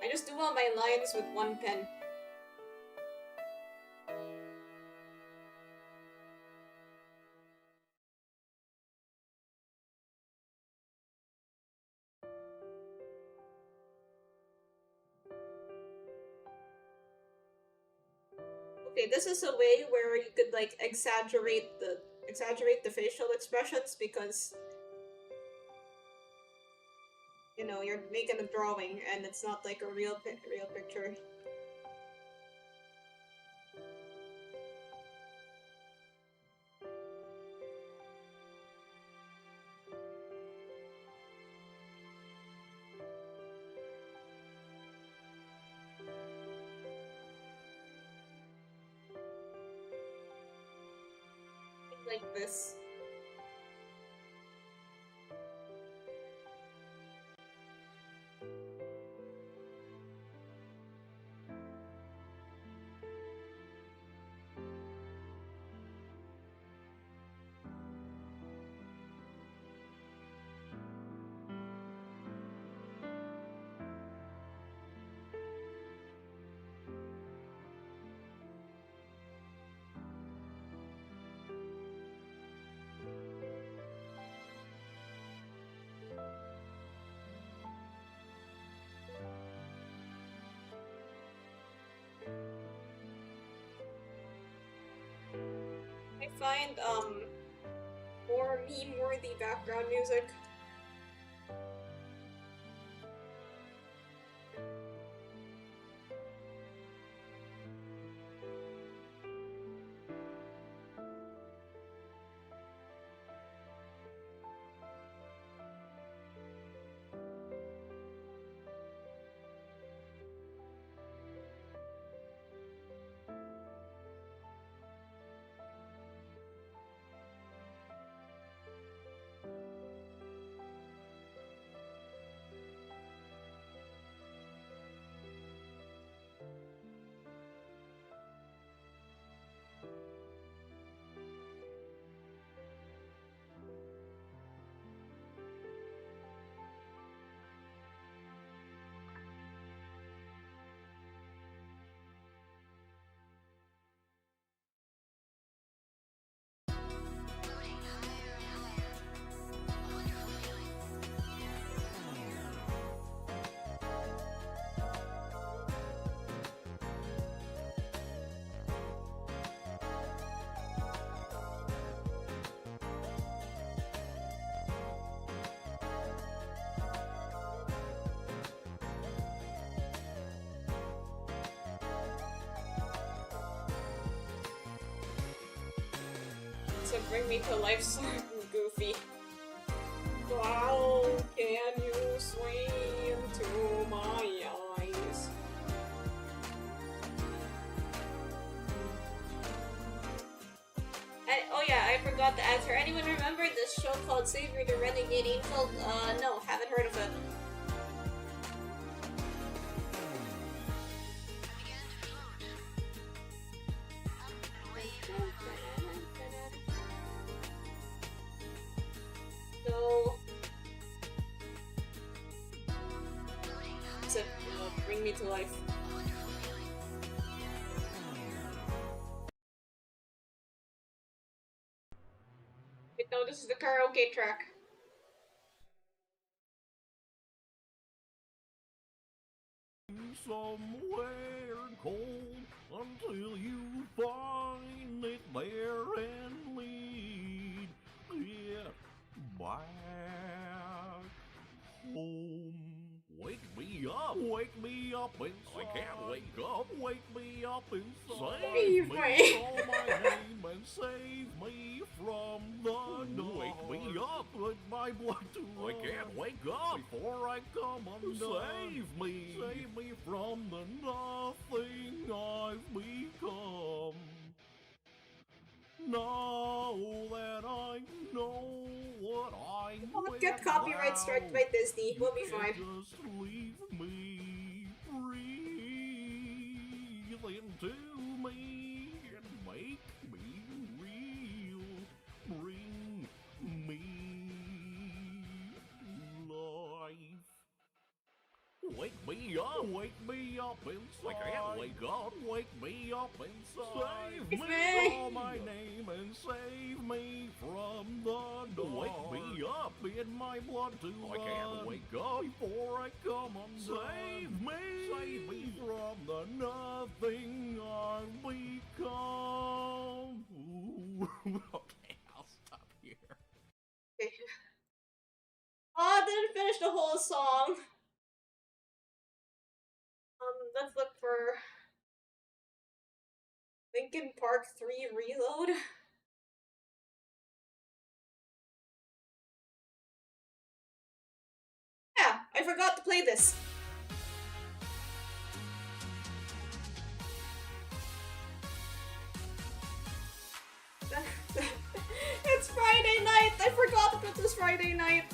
I just do all my lines with one pen. Okay, this is a way where you could like exaggerate the facial expressions because you know you're making a drawing and it's not like a real picture. Like this. I find more meme-worthy background music. To bring me to life, sort of goofy. How can you swim to my eyes? Oh yeah, I forgot to answer. Anyone remember this show called Savior the Renegade Angel? No, haven't heard of it. So, bring me to life. Wait, no, this is the karaoke track. Somewhere cold until you find it there and lead it back home. Wake me up when wake me up inside. I can't wake up. Wake me up inside. Save me, me. call my name and save me from the dark. Wake me up with my blood to run. I can't wake up before I come undone. Save me from the nothing I've become. Now that I know what I Won't get copyright strike by Disney. We'll be fine. Just leave me breathe into me and make me real. Bring me life. Wake me up inside. I can't wake up. Wake me up inside. Save me, call my name and save me from the dark. Wake me up in my blood to run. I can't wake up before I come undone. Save me from the nothing I've become. Okay, I'll stop here. Okay. Oh, I didn't finish the whole song. Let's look for Linkin Park 3 Reload. Yeah, I forgot to play this. It's Friday night! I forgot that it was Friday night!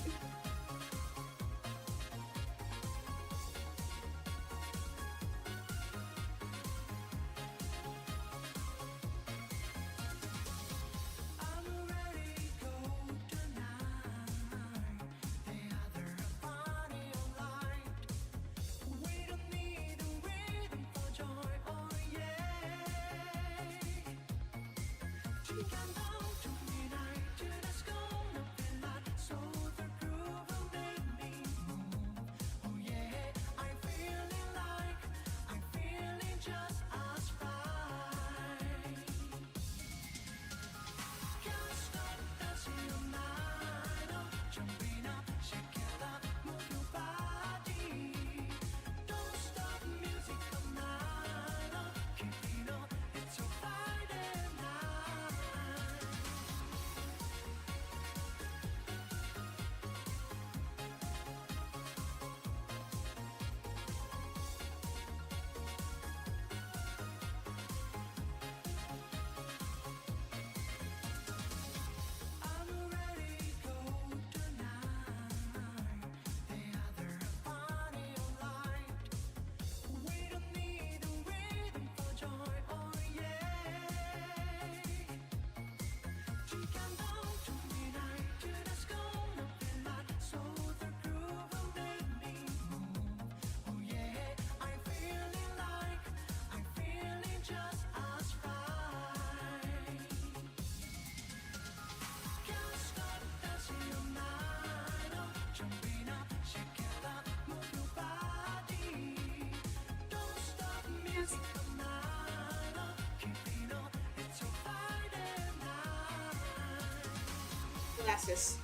Glasses.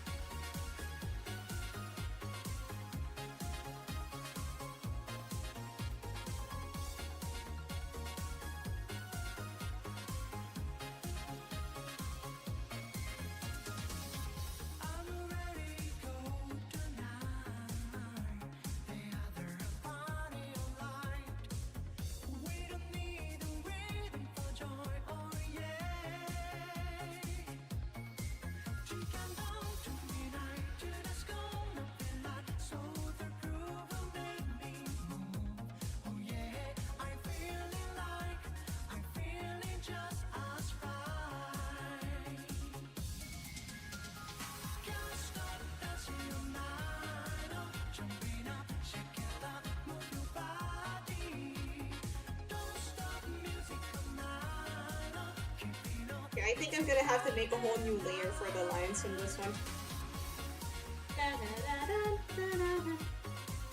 Okay, I think I'm gonna have to make a whole new layer for the lines in this one.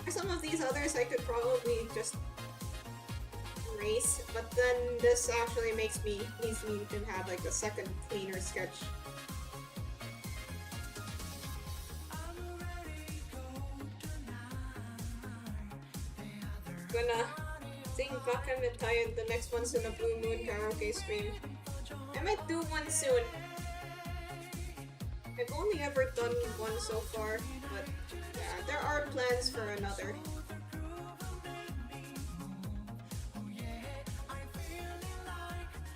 For some of these others, I could probably just erase, but then this actually needs me to have like a second cleaner sketch. gonna sing Bakan Tayo. The next one's in a Blue Moon karaoke stream. I might do one soon. I've only ever done one so far, but yeah, there are plans for another.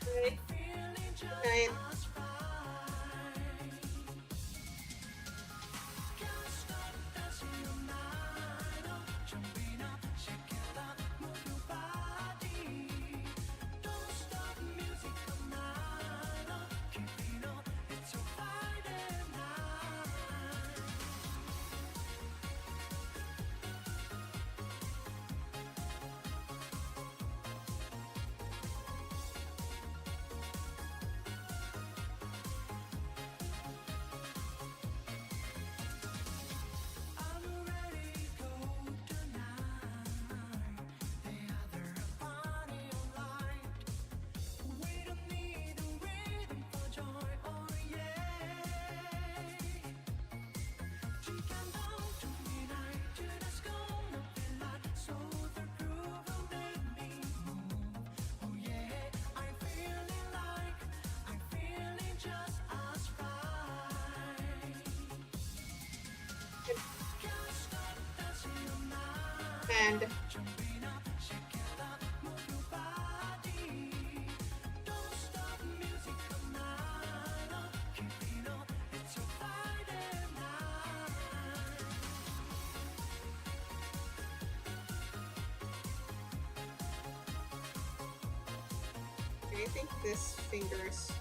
Right. Right. And I think this fingers.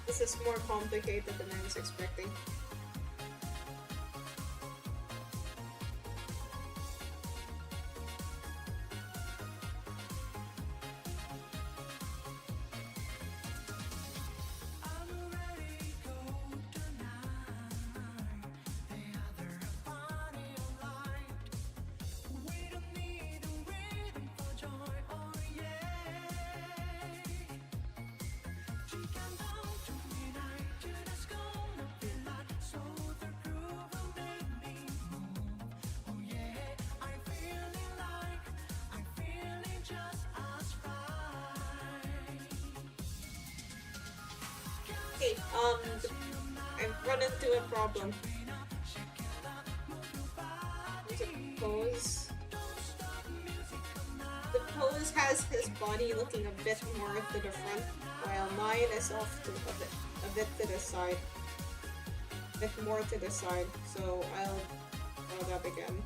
This is more complicated than I was expecting. Okay, I've run into a problem. Pose. The pose has his body looking a bit more to the front, while mine is off to a bit to the side. A bit more to the side, so I'll draw that again.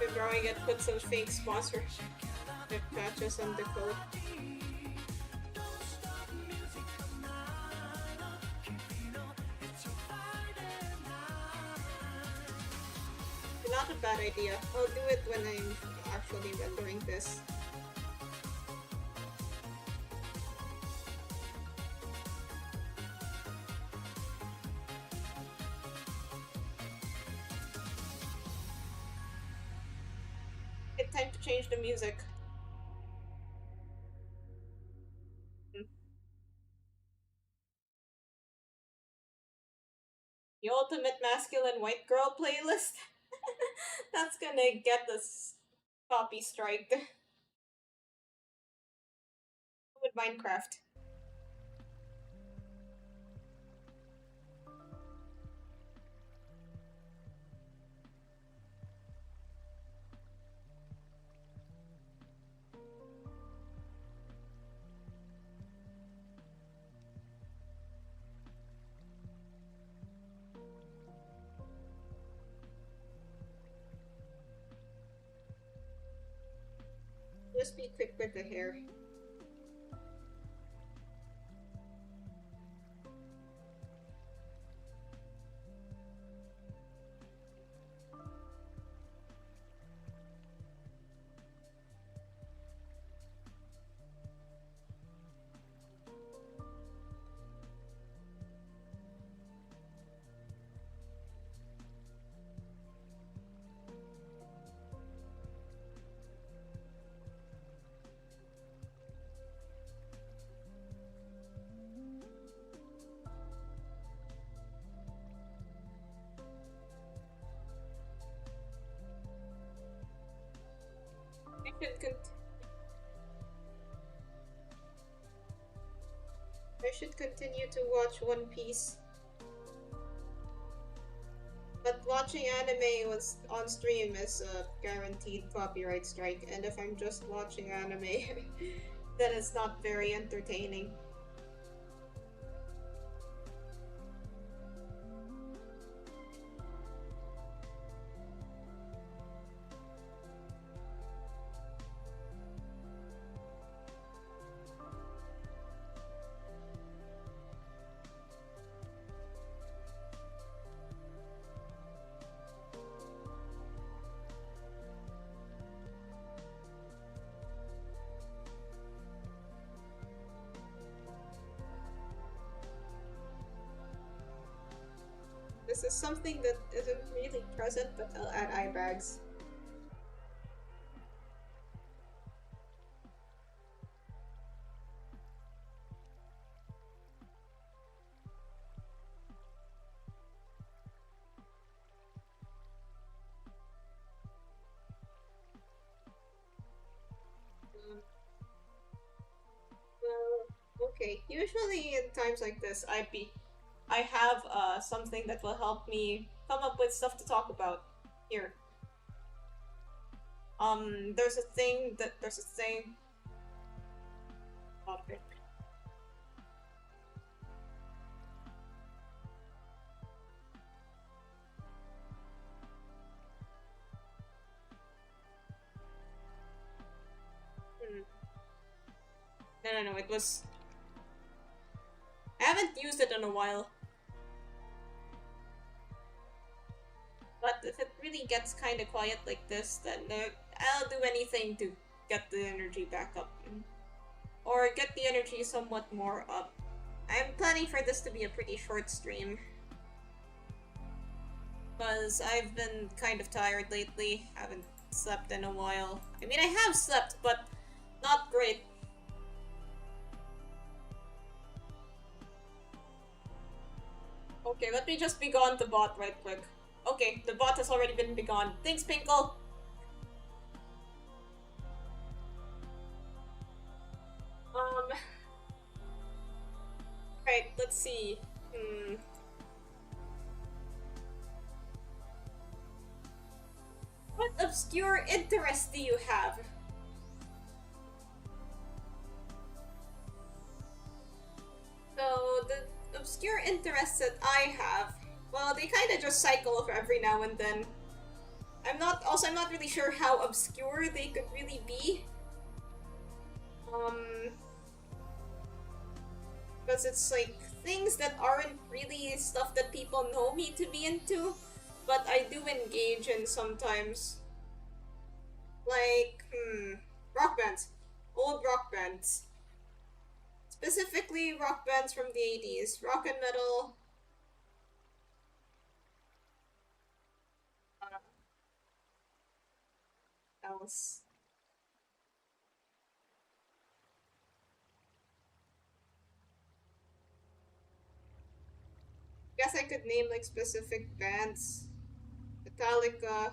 After drawing it, put some fake sponsor patches on the code. Not a bad idea. I'll do it when I'm actually rendering this. It's time to change the music. The ultimate masculine white girl playlist. That's gonna get this copy striked. With Minecraft. Just be quick with the hair. I should continue to watch One Piece. But watching anime was on stream is a guaranteed copyright strike, and if I'm just watching anime, then it's not very entertaining. This is something that isn't really present, but I'll add eye bags. Well, okay. Usually in times like this, I have something that will help me come up with stuff to talk about. Here. There's a thing. Okay. No, it was... I haven't used it in a while. But if it really gets kind of quiet like this, then I'll do anything to get the energy back up. Or get the energy somewhat more up. I'm planning for this to be a pretty short stream. Because I've been kind of tired lately. Haven't slept in a while. I mean, I have slept, but not great. Okay, let me just be gone the bot right quick. Okay, the bot has already been begone. Thanks, Pinkle! Right, let's see. What obscure interest do you have? So, the obscure interests that I have, well, they kind of just cycle every now and then. I'm not really sure how obscure they could really be. Because it's like things that aren't really stuff that people know me to be into, but I do engage in sometimes. Like, rock bands. Old rock bands. Specifically rock bands from the 80s. Rock and metal. Uh, else. Guess I could name like specific bands. Metallica.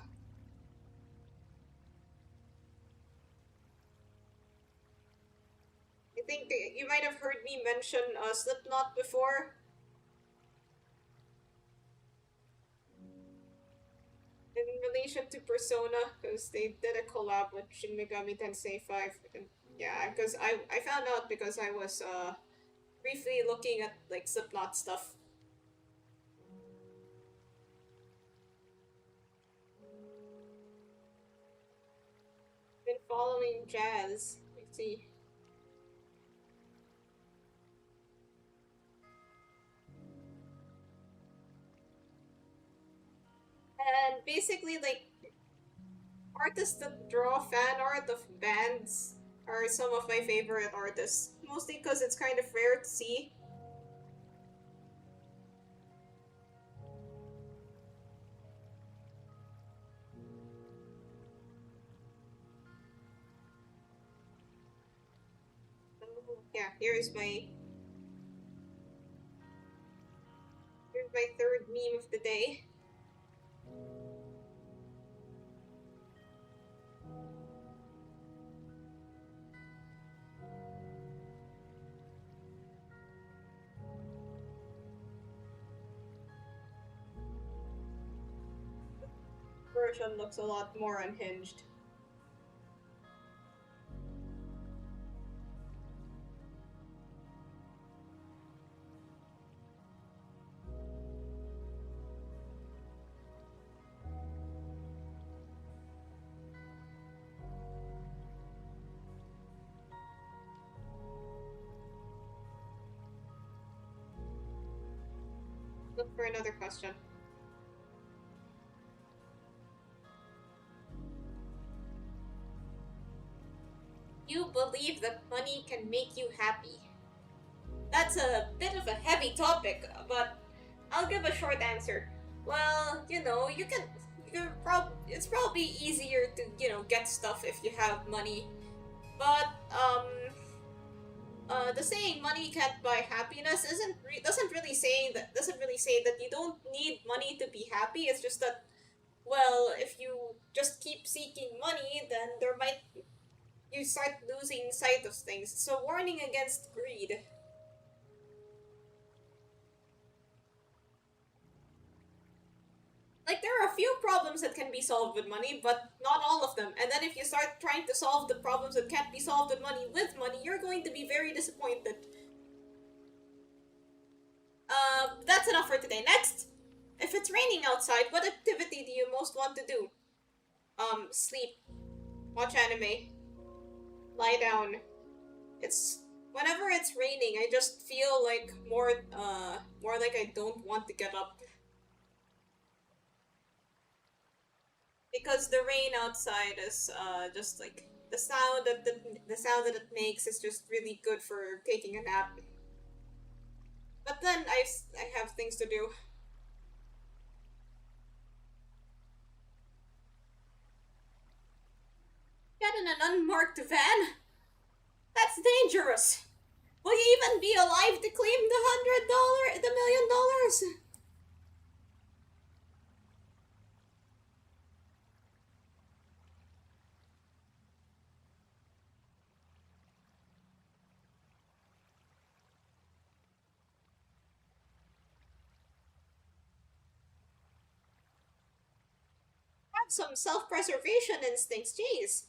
I think you might have heard me mention Slipknot before. In relation to Persona, because they did a collab with Shin Megami Tensei 5. And yeah, because I found out because I was briefly looking at like Slipknot stuff. Been following jazz. Let's see. And basically, like, artists that draw fan art of bands are some of my favorite artists. Mostly because it's kind of rare to see. Yeah, here's my third meme of the day. Version looks a lot more unhinged. Look for another question. You believe that money can make you happy? That's a bit of a heavy topic, but I'll give a short answer. Well, it's probably easier to, get stuff if you have money. But the saying "money can't buy happiness" doesn't really say that you don't need money to be happy. It's just that, well, if you just keep seeking money, then you start losing sight of things. So warning against greed. Like, there are a few problems that can be solved with money, but not all of them. And then if you start trying to solve the problems that can't be solved with money, you're going to be very disappointed. That's enough for today. Next, if it's raining outside, what activity do you most want to do? Sleep, watch anime, lie down. It's Whenever it's raining, I just feel like more like I don't want to get up because the rain outside is just like the sound that it makes is just really good for taking a nap. But then I have things to do. Get in an unmarked van? That's dangerous. Will you even be alive to claim the $1 million? Have some self-preservation instincts, jeez.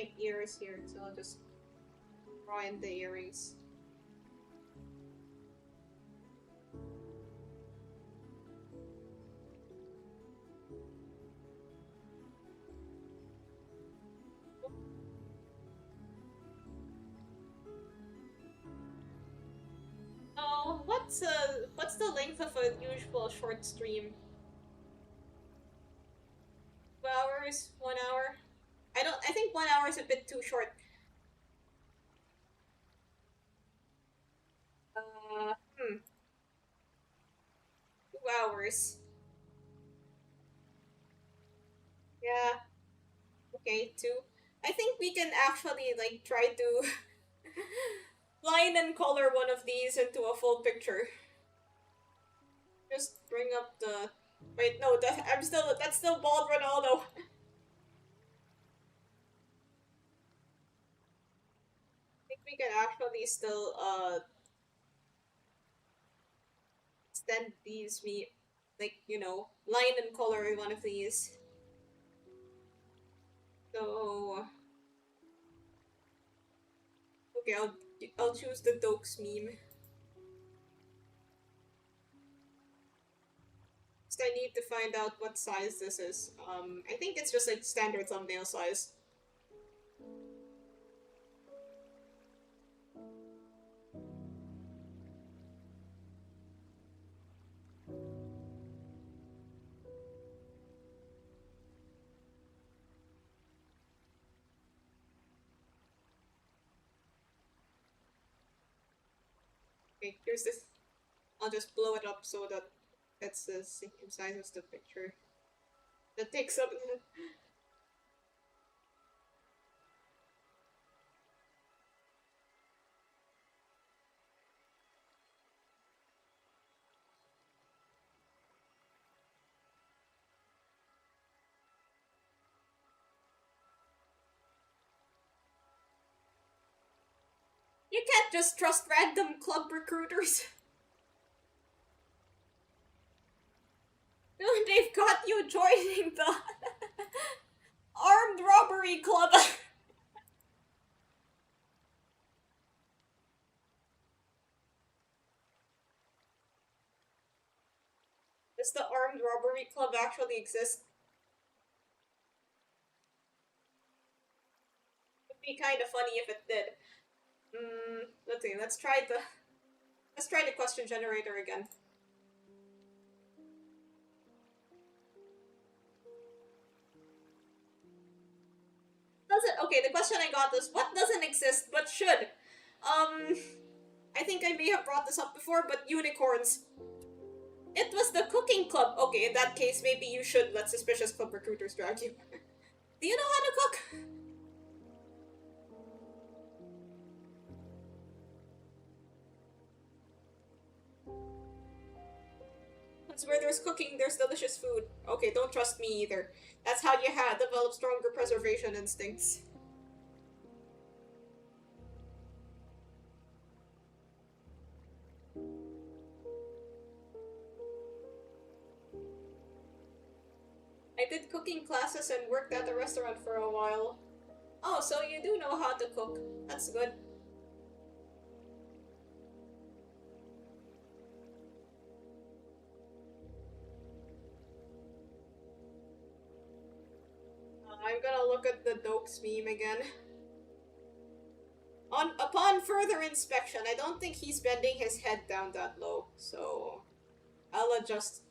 my ears here, so I'll just draw in the earrings. Oh, what's the length of a usual short stream? 2 hours? 1 hour? I think 1 hour is a bit too short. Uh, hmm. 2 hours. Yeah, okay, two. I think we can actually, like, try to line and color one of these into a full picture. Just bring up the... Wait, no, that's still bald Ronaldo. I think we can actually still, extend these, like, line and color one of these. So, okay, I'll choose the Dokes meme. So I need to find out what size this is. I think it's just like standard thumbnail size. Okay, here's this. I'll just blow it up so that it's the same size as the picture. That takes up. You can't just trust random club recruiters. They've got you joining the armed robbery club. Does the armed robbery club actually exist? It'd be kind of funny if it did. Let's see. Let's try the question generator again. Okay, the question I got was what doesn't exist but should? I think I may have brought this up before, but unicorns. It was the cooking club. Okay, in that case, maybe you should let suspicious club recruiters drag you. Do you know how to cook? That's where there's cooking, there's delicious food. Okay, don't trust me either. That's how you develop stronger preservation instincts. I did cooking classes and worked at a restaurant for a while. Oh, so you do know how to cook. That's good. I'm gonna look at the Dokes meme again. Upon further inspection, I don't think he's bending his head down that low, so I'll adjust.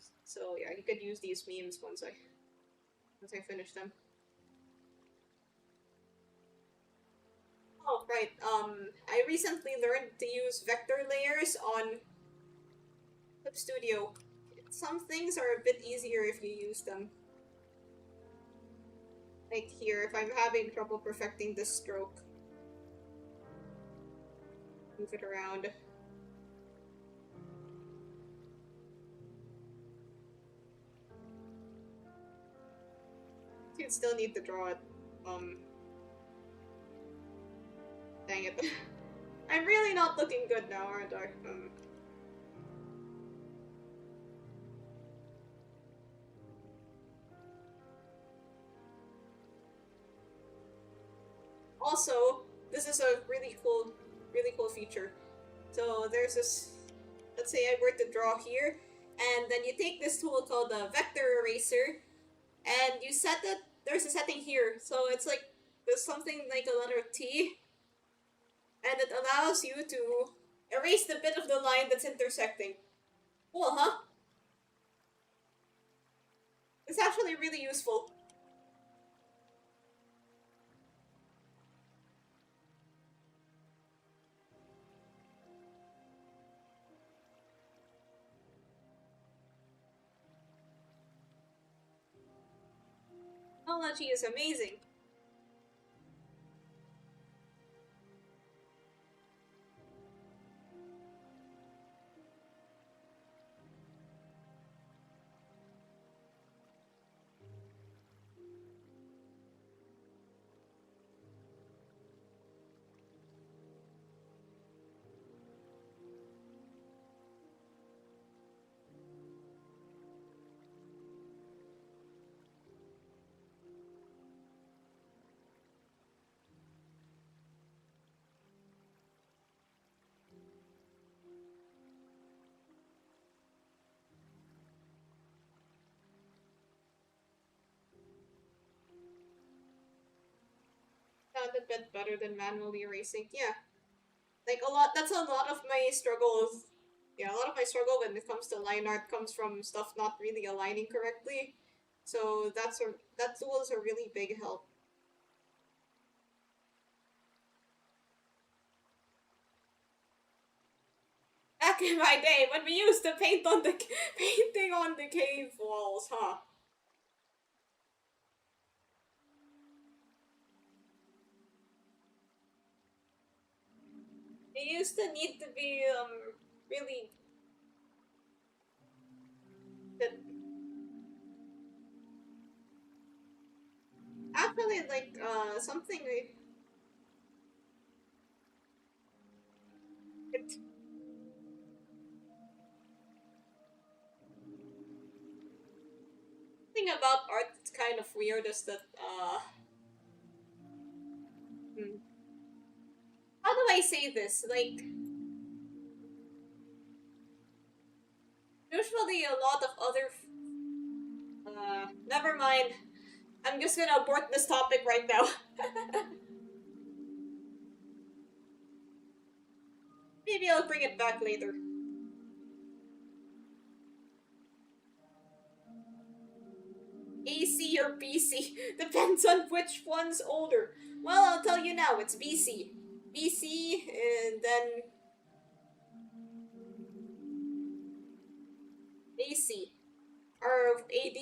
use. So yeah, you could use these memes once I finish them. Oh right. I recently learned to use vector layers on Clip Studio. Some things are a bit easier if you use them. Like here, if I'm having trouble perfecting this stroke, move it around. You'd still need to draw it. Dang it. I'm really not looking good now, aren't I? Also, this is a really cool feature. So there's this, let's say I were to draw here, and then you take this tool called the vector eraser, and you set it, there's a setting here, so it's like, there's something like a letter T, and it allows you to erase the bit of the line that's intersecting. Cool, huh? It's actually really useful. Technology is amazing. Sound a bit better than manually erasing. Yeah. Like that's a lot of my struggles. Yeah, a lot of my struggle when it comes to line art comes from stuff not really aligning correctly. So that tool is a really big help. Back in my day, when we used to paint on the painting on the cave walls, huh? It used to need to be really good. Actually, like something it, thing about art that's kind of weird is that hmm, how do I say this? Like usually a lot of other never mind. I'm just gonna abort this topic right now. Maybe I'll bring it back later. AC or BC depends on which one's older. Well, I'll tell you now, it's BC. BC, and then AC. Or AD.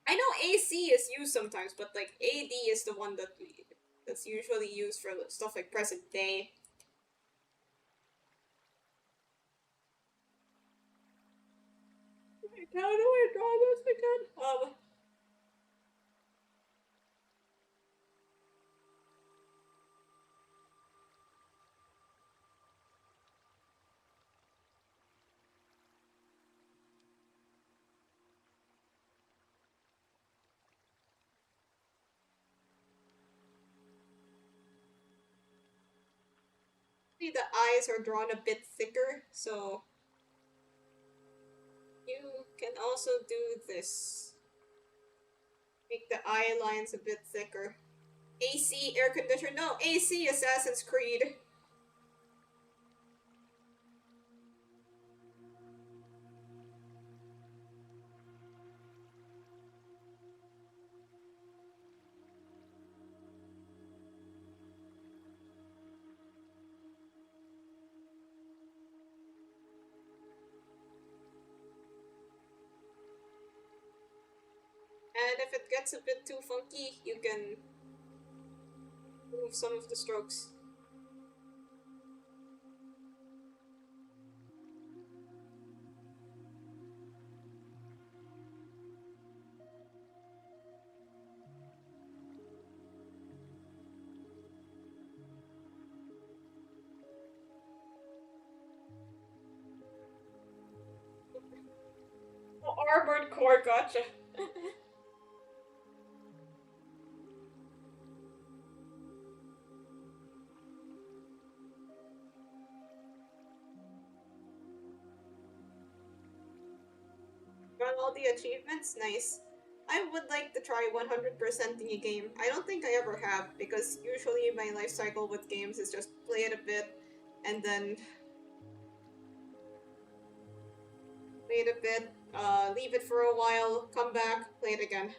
I know AC is used sometimes, but like AD is the one that's usually used for stuff like present day. Wait, how do I draw this again? See, the eyes are drawn a bit thicker, so you can also do this. Make the eye lines a bit thicker. AC air conditioner. No, AC Assassin's Creed. then if it gets a bit too funky, you can move some of the strokes. Oh, armored core, gotcha. Got all the achievements? Nice. I would like to try 100%ing a game. I don't think I ever have, because usually my life cycle with games is just play it a bit, and then play it a bit, leave it for a while, come back, play it again.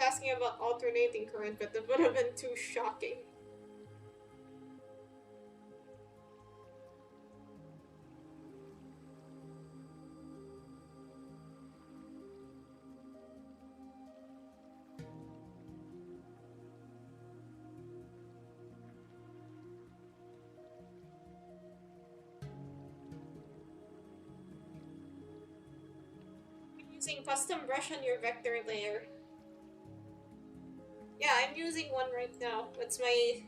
Asking about alternating current, but that would have been too shocking. Using custom brush on your vector layer. Yeah, I'm using one right now. That's my...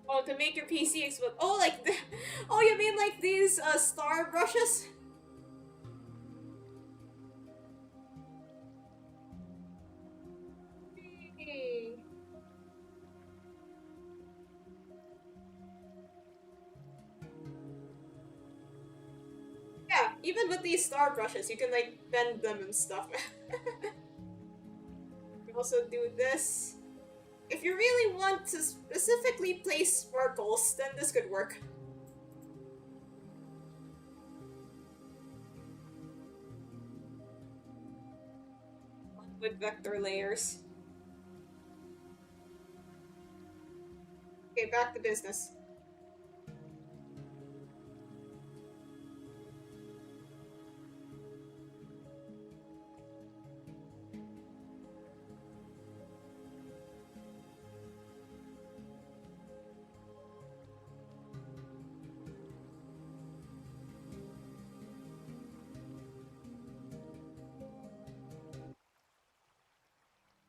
Oh, to make your PC explode. Oh, like the... Oh, you mean like these star brushes? Hey. Yeah, even with these star brushes, you can like bend them and stuff. You also do this. If you really want to specifically place sparkles, then this could work. With vector layers. Okay, back to business.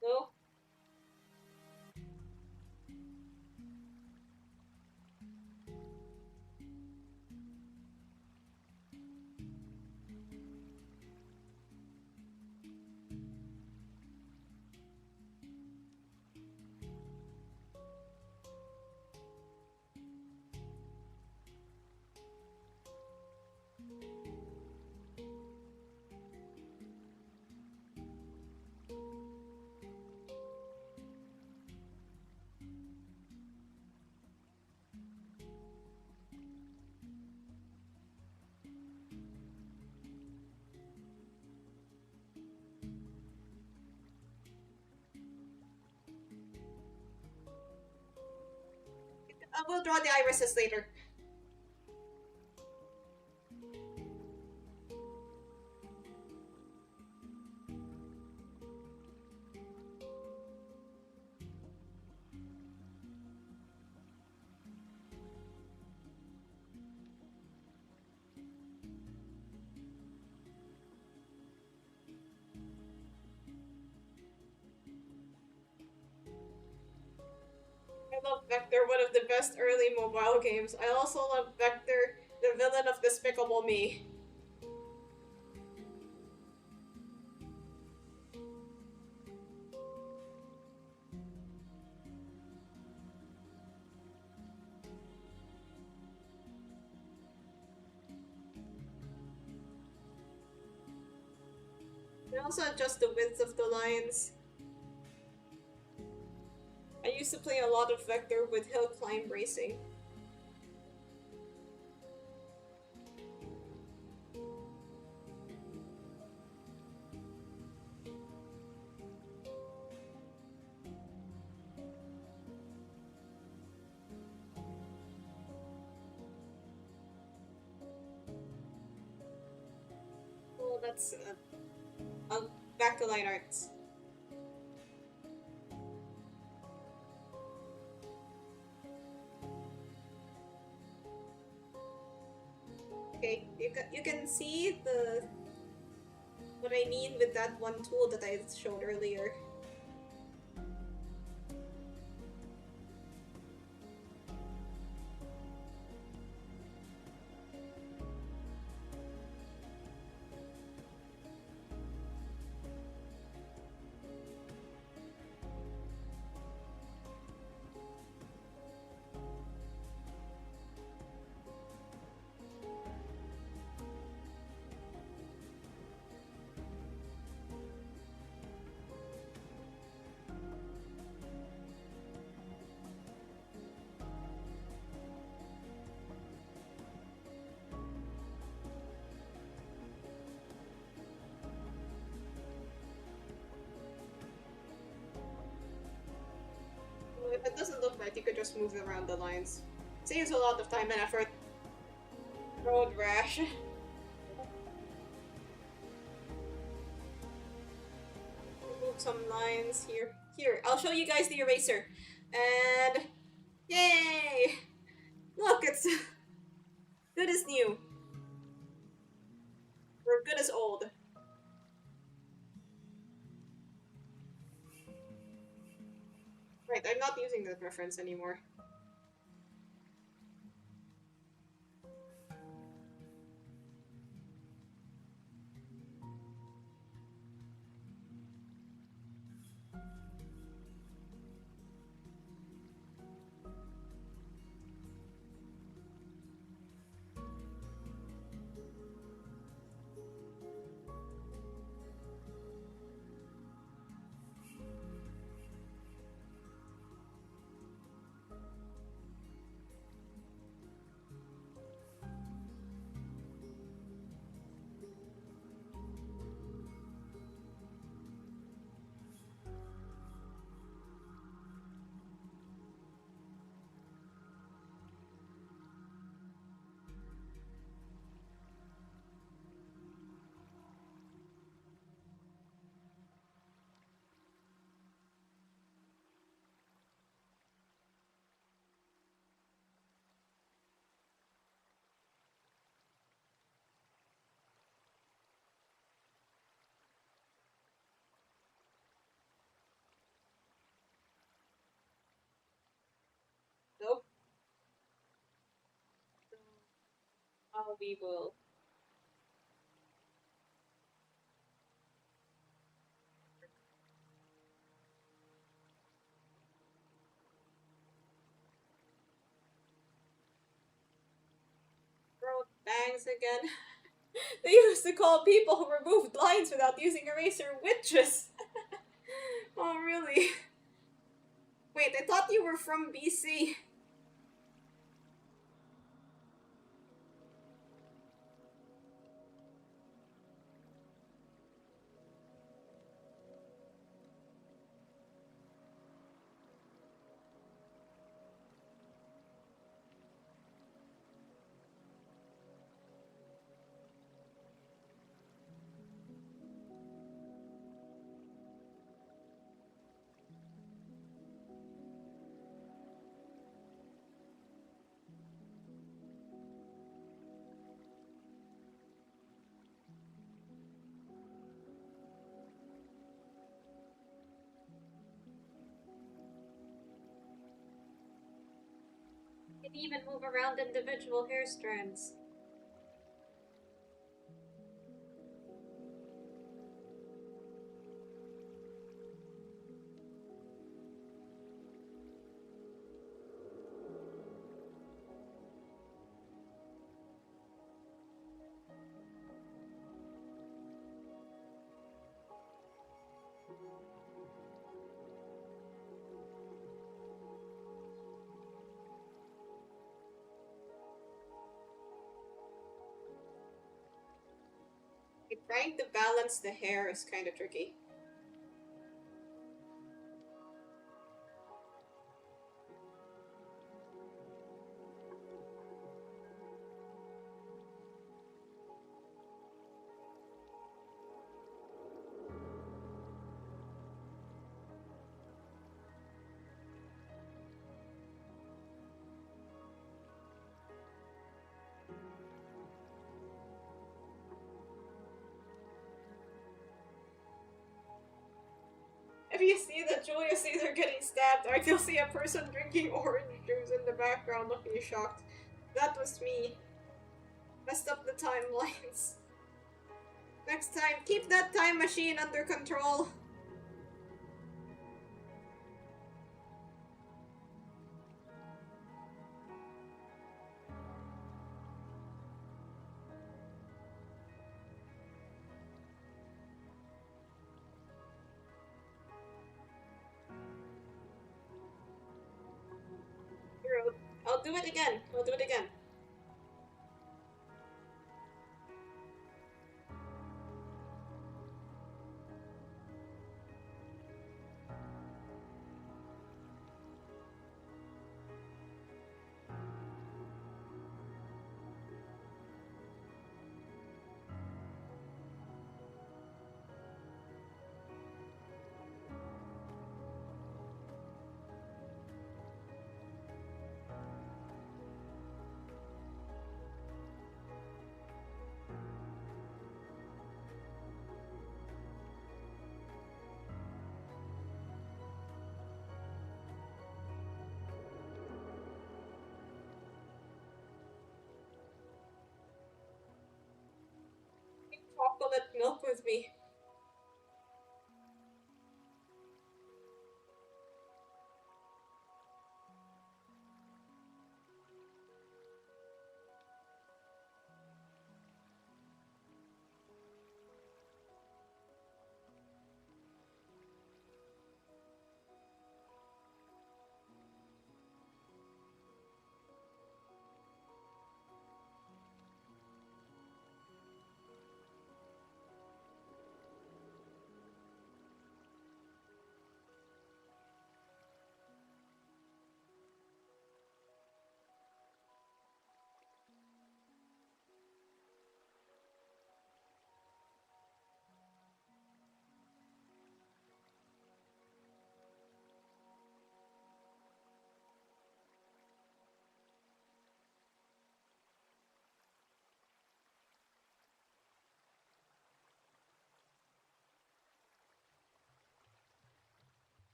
No? We'll draw the irises later. I love Vector, one of the best early mobile games. I also love Vector, the villain of Despicable Me. I also adjust the width of the lines. I used to play a lot of Vector with hill climb racing. let's I'll back to line arts. Okay, you can see the what I mean with that one tool that I showed earlier. If it doesn't look right, you could just move around the lines. Saves a lot of time and effort. Road rash. Remove some lines here. Here, I'll show you guys the eraser. And yay! Look, it's good as new. Or good as old. Right, I'm not using that reference anymore. Nope. So, we will throw bangs again. They used to call people who removed lines without using eraser witches. Oh, really? Wait, I thought you were from BC. You can even move around individual hair strands. Trying to balance the hair is kind of tricky. see that Julius Caesar getting stabbed, or you'll see a person drinking orange juice in the background looking shocked. That was me. Messed up the timelines. Next time, keep that time machine under control. Here, I'll do it again. I'll do it again. Chocolate milk with me.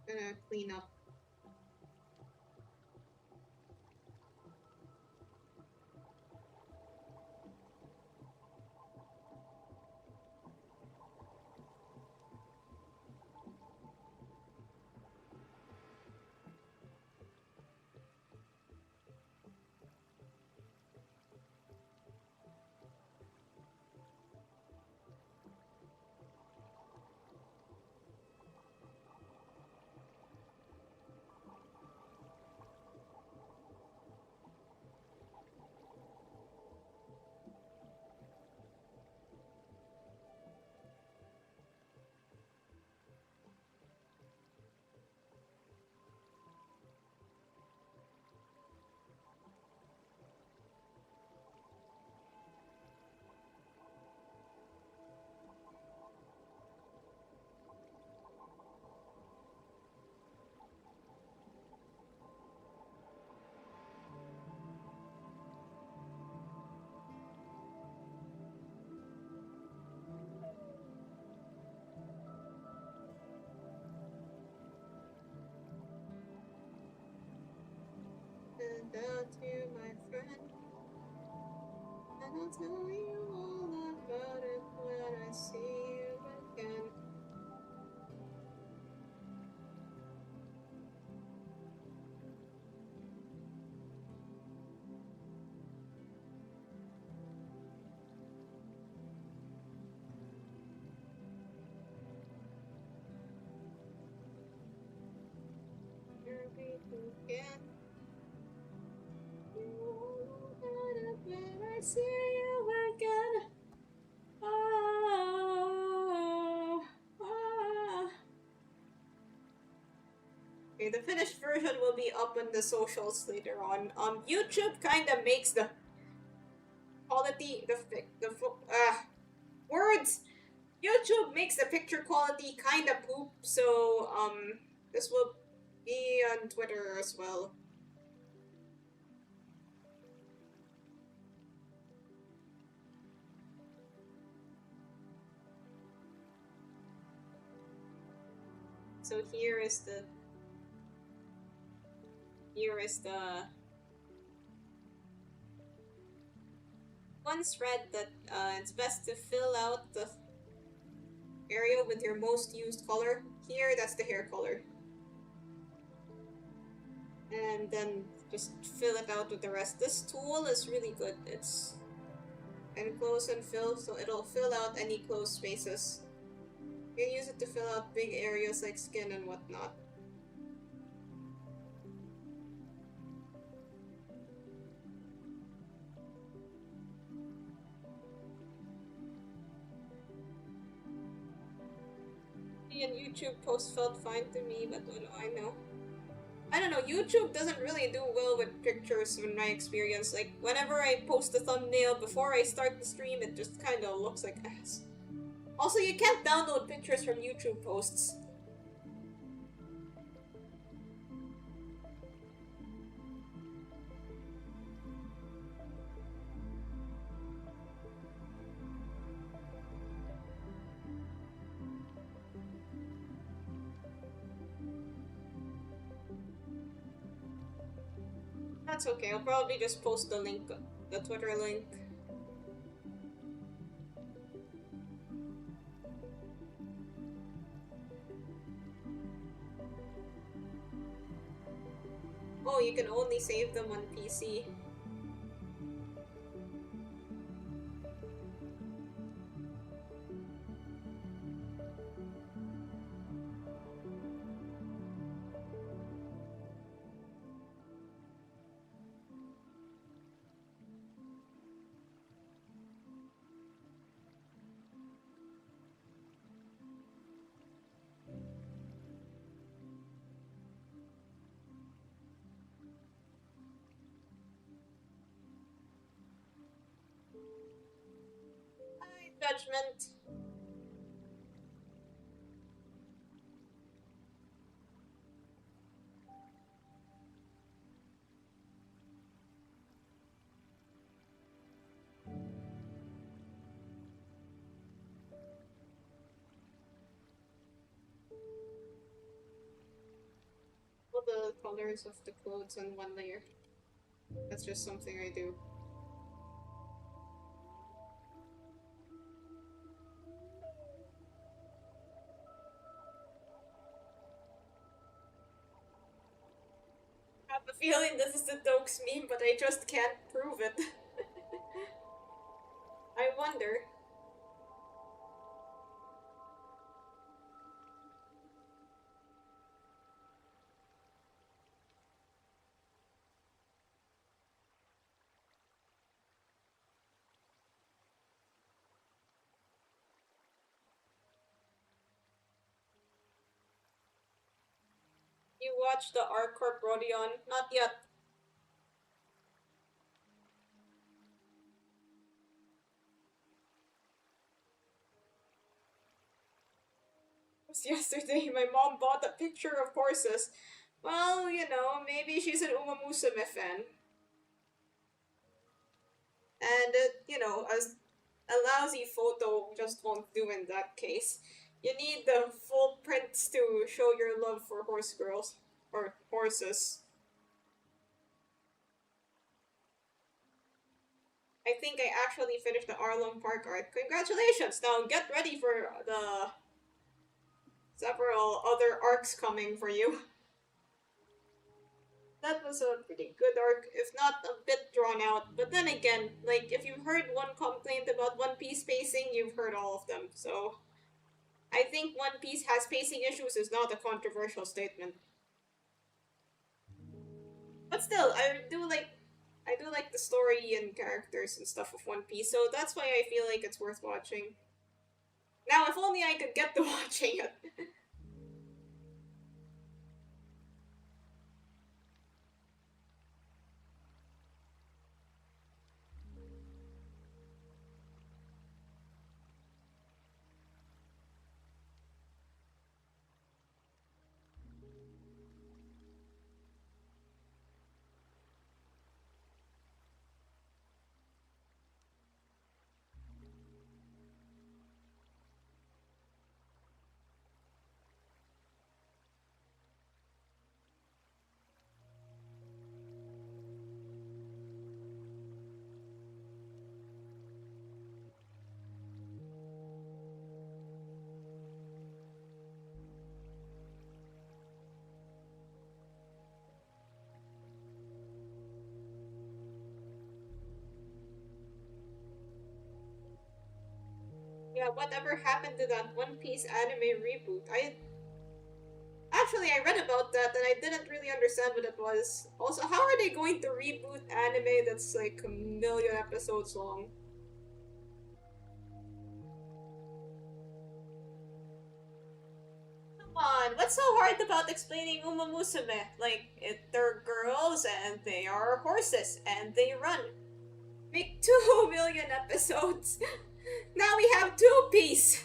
Gonna clean up. And out to my friend, and I'll tell you all about it when I see you again. You're again. You all about it when I see you again. Ah, ah. Okay, The finished version will be up on the socials later on. YouTube kind of makes the quality, words! YouTube makes the picture quality kind of poop, so, this will be on Twitter as well. So here is the once read that it's best to fill out the area with your most used color. Here, that's the hair color. And then just fill it out with the rest. This tool is really good. It's enclose and fill, so it'll fill out any closed spaces. You can use it to fill out big areas like skin and whatnot. And YouTube posts felt fine to me, but what do I know? I don't know, YouTube doesn't really do well with pictures in my experience. Like, whenever I post a thumbnail before I start the stream, it just kind of looks like ass. Also, you can't download pictures from YouTube posts. That's okay, I'll probably just post the link, the Twitter link. Oh, you can only save them on PC. Judgment. All the colors of the clothes on one layer. That's just something I do. I have a feeling this is the Dokes meme, but I just can't prove it. I wonder. You watched the R-Corp Rodion? Not yet. It was yesterday, my mom bought a picture of horses. Well, you know, maybe she's an Uma Musume fan. And, you know, a lousy photo just won't do in that case. You need the full prints to show your love for horse girls. Or horses. I think I actually finished the Arlong Park arc. Congratulations! Now get ready for the several other arcs coming for you. That was a pretty good arc, if not a bit drawn out. But then again, like, if you've heard one complaint about One Piece pacing, you've heard all of them. So, I think One Piece has pacing issues is not a controversial statement. But still, I do like the story and characters and stuff of One Piece, so that's why I feel like it's worth watching. Now, if only I could get to watching it. Yeah, whatever happened to that One Piece anime reboot? I read about that and I didn't really understand what it was. Also, how are they going to reboot anime that's like a million episodes long? Come on, what's so hard about explaining Uma Musume? Like, they're girls and they are horses and they run. Make 2 million episodes. Now we have Two Piece.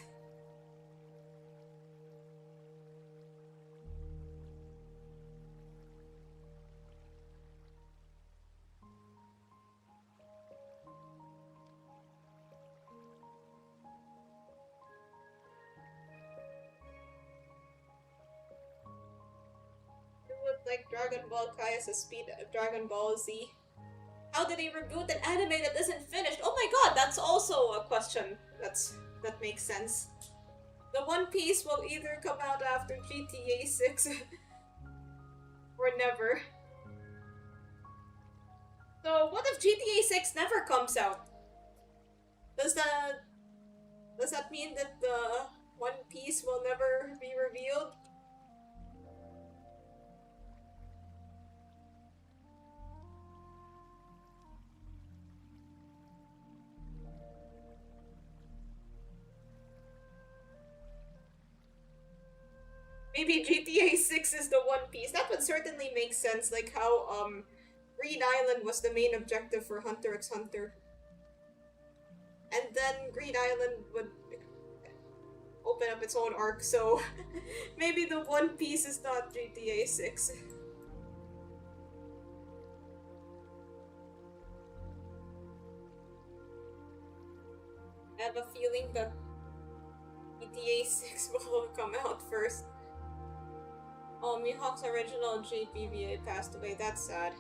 It would like Dragon Ball Kai as a speed of Dragon Ball Z. How did they reboot an anime that isn't finished? Oh my god, that's also a question. That makes sense. The One Piece will either come out after GTA 6 or never. So what if GTA 6 never comes out? Does that mean that the One Piece will never be revealed? Maybe GTA 6 is the One Piece. That would certainly make sense, like how Green Island was the main objective for Hunter x Hunter. And then Green Island would open up its own arc, so maybe the One Piece is not GTA 6. I have a feeling that GTA 6 will come out first. Oh, Mihawk's original JPVA passed away. That's sad.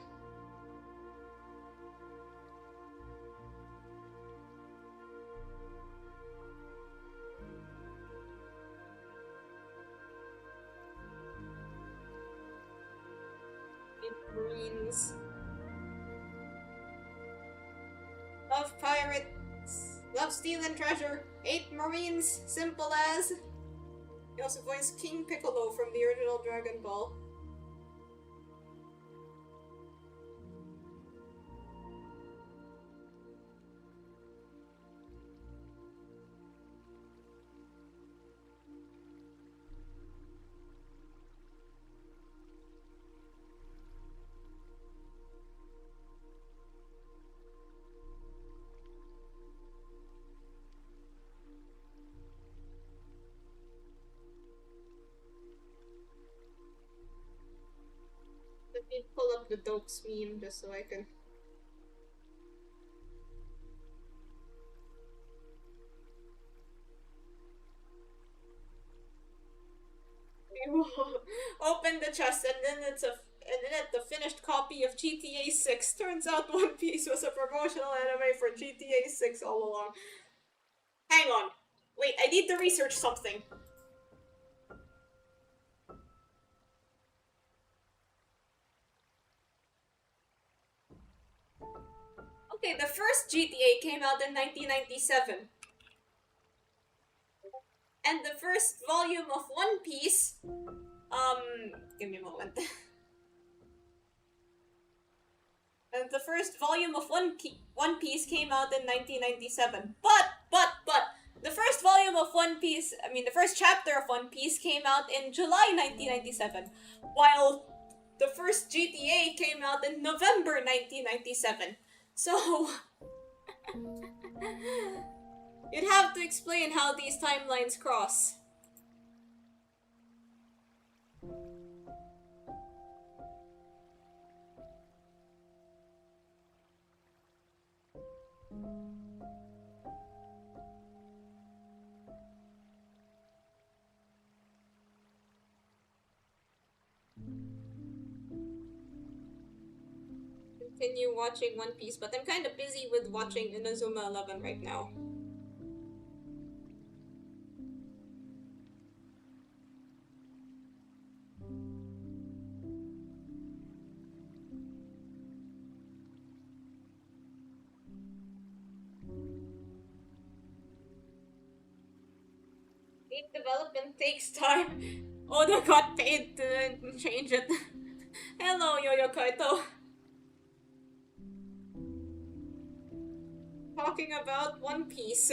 Marines. Love pirates. Love steal and treasure. 8 Marines. Simple as. He also voiced King Piccolo from the original Dragon Ball. Let me pull up the Dokes meme just so I can. Open the chest and then the finished copy of GTA 6. Turns out One Piece was a promotional anime for GTA 6 all along. Hang on. Wait, I need to research something. Okay, the first GTA came out in 1997. And the first volume of One Piece, give me a moment. And the first volume of One Piece came out in 1997. But, the first volume of One Piece, the first chapter of One Piece came out in July 1997, while the first GTA came out in November 1997. So, you'd have to explain how these timelines cross. Continue watching One Piece, but I'm kind of busy with watching Inazuma 11 right now. Game development takes time. Oda got paid to change it. Hello, Yo-Yo Kaito. Talking about One Piece.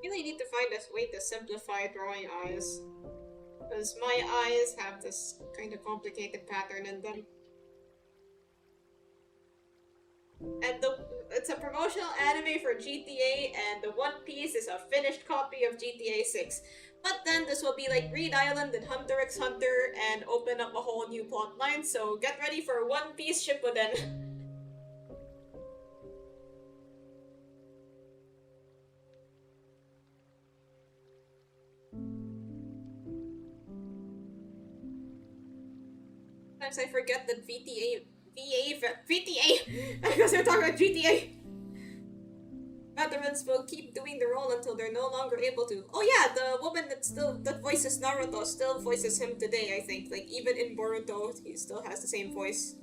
Really need to find a way to simplify drawing eyes. Because my eyes have this kind of complicated pattern in them. And it's a promotional anime for GTA, and the One Piece is a finished copy of GTA 6. But then this will be like Reed Island and Hunter x Hunter and open up a whole new plot line, so get ready for One Piece Shippuden. Sometimes I forget that VTA, because we're talking about GTA. Veterans will keep doing the role until they're no longer able to. Oh yeah, the woman that voices Naruto still voices him today, I think. Like, even in Boruto, he still has the same voice.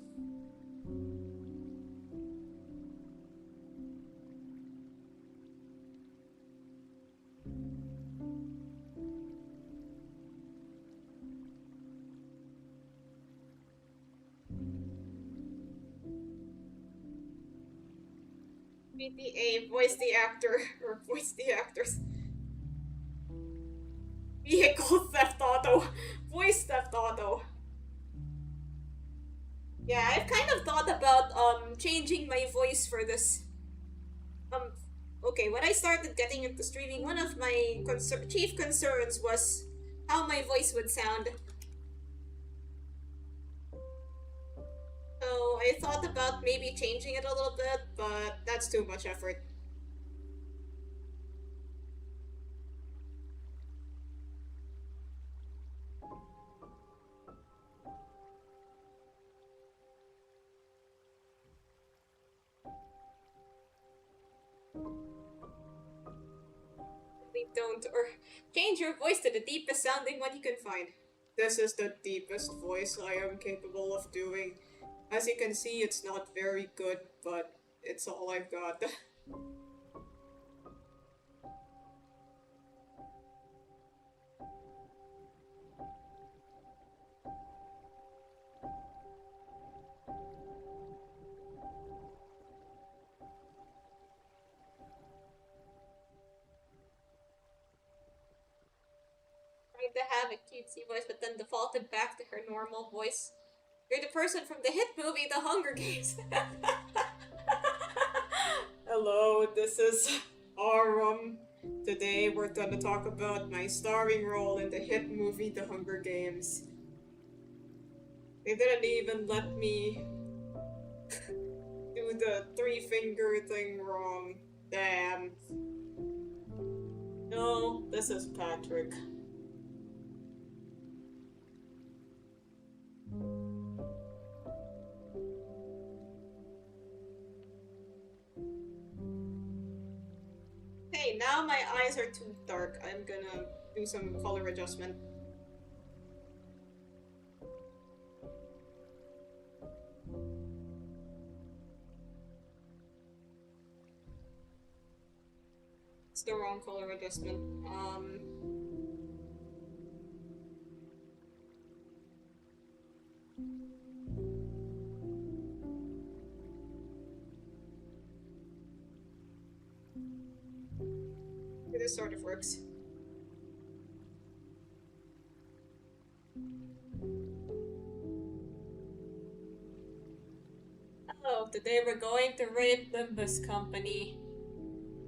GTA, voice the actor, or voice the actors. Vehicle theft auto, voice theft auto. Yeah, I've kind of thought about changing my voice for this. Okay, when I started getting into streaming, one of my chief concerns was how my voice would sound. So I thought about maybe changing it a little bit, but that's too much effort. Really don't, or change your voice to the deepest sounding one you can find. This is the deepest voice I am capable of doing. As you can see, it's not very good, but it's all I've got. Trying to have a cutesy voice, but then defaulted back to her normal voice. You're the person from the hit movie The Hunger Games. Hello, this is Arum. Today we're gonna talk about my starring role in the hit movie The Hunger Games. They didn't even let me do the three-finger thing wrong. Damn. No, this is Patrick. Okay, now my eyes are too dark. I'm gonna do some color adjustment. It's the wrong color adjustment. This sort of works. Hello, today we're going to rate Limbus Company.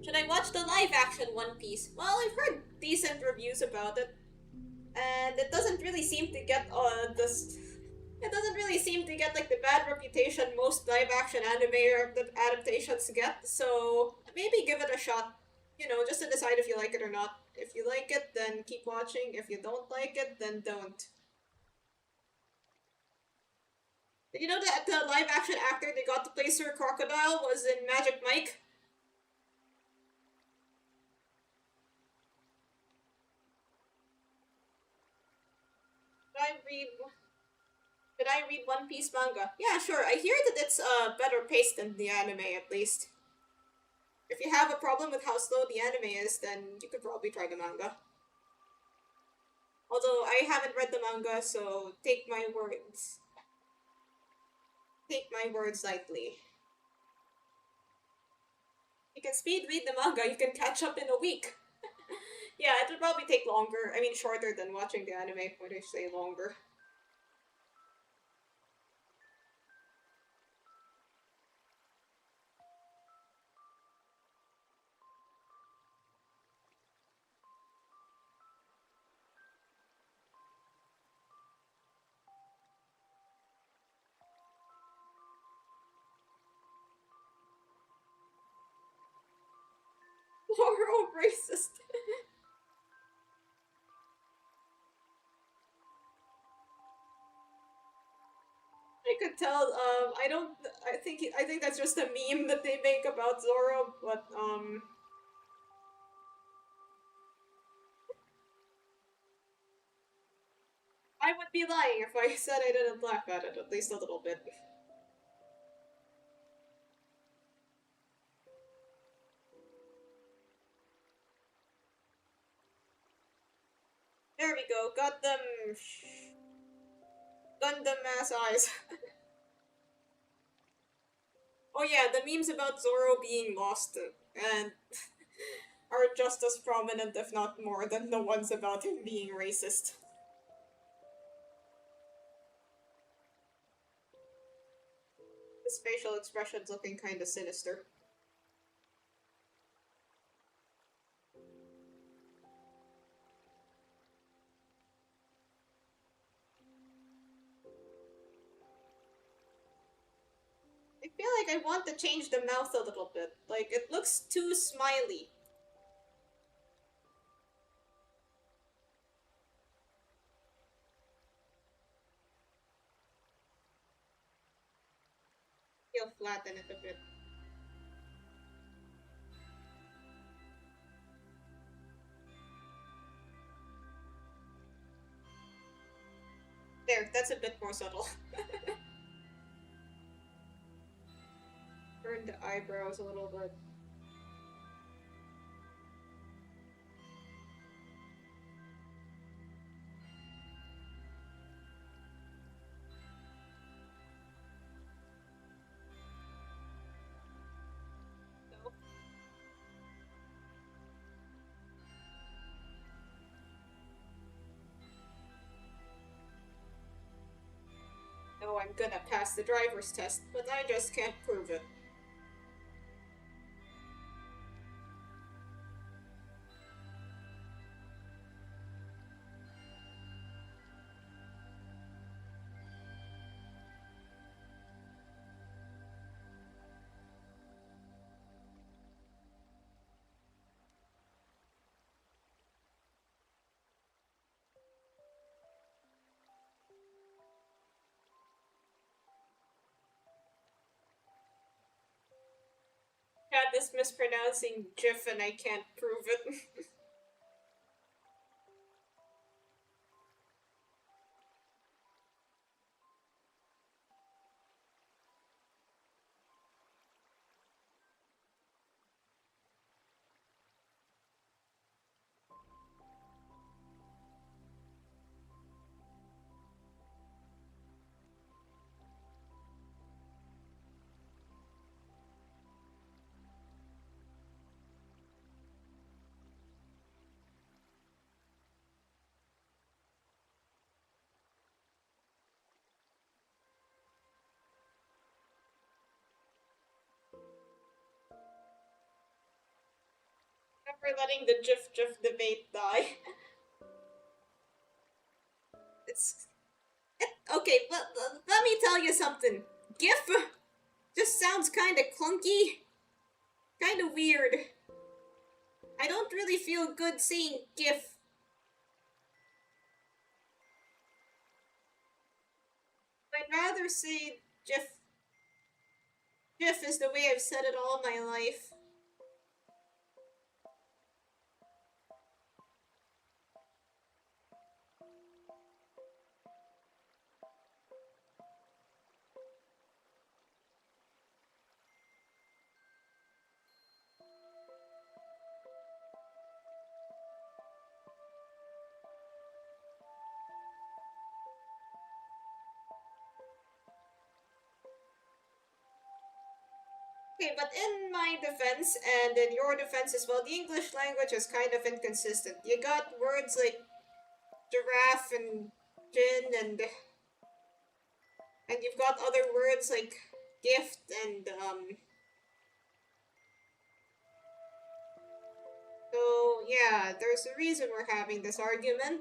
Should I watch the live action One Piece? Well, I've heard decent reviews about it. And it doesn't really seem to get like the bad reputation most most live action anime adaptations get, so maybe give it a shot. You know, just to decide if you like it or not. If you like it, then keep watching. If you don't like it, then don't. Did you know that the live action actor that got to play Sir Crocodile was in Magic Mike? Did I read Did I read One Piece manga? Yeah, sure. I hear that it's better paced than the anime, at least. If you have a problem with how slow the anime is, then you could probably try the manga. Although I haven't read the manga, so take my words lightly. You can speed read the manga. You can catch up in a week. Yeah, it would probably take longer. I mean, shorter than watching the anime. What do I say, longer? Moral racist. I could tell. I don't. I think that's just a meme that they make about Zoro. But I would be lying if I said I didn't laugh at it at least a little bit. There we go. Got them. Gundam ass eyes. Oh yeah, the memes about Zoro being lost and are just as prominent, if not more, than the ones about him being racist. His facial expression's looking kinda sinister. I feel like I want to change the mouth a little bit. Like, it looks too smiley. He'll flatten it a bit. There, that's a bit more subtle. Turn the eyebrows a little bit. No. No, I'm gonna pass the driver's test, but I just can't prove it. Had this mispronouncing GIF and I can't prove it. Never letting the GIF debate die. It's okay. Let me tell you something. GIF just sounds kinda clunky. Kinda weird. I don't really feel good saying GIF. I'd rather say GIF. GIF is the way I've said it all my life. Okay, but in my defense, and in your defense as well, the English language is kind of inconsistent. You got words like giraffe and gin, and you've got other words like gift and, So, yeah, there's a reason we're having this argument.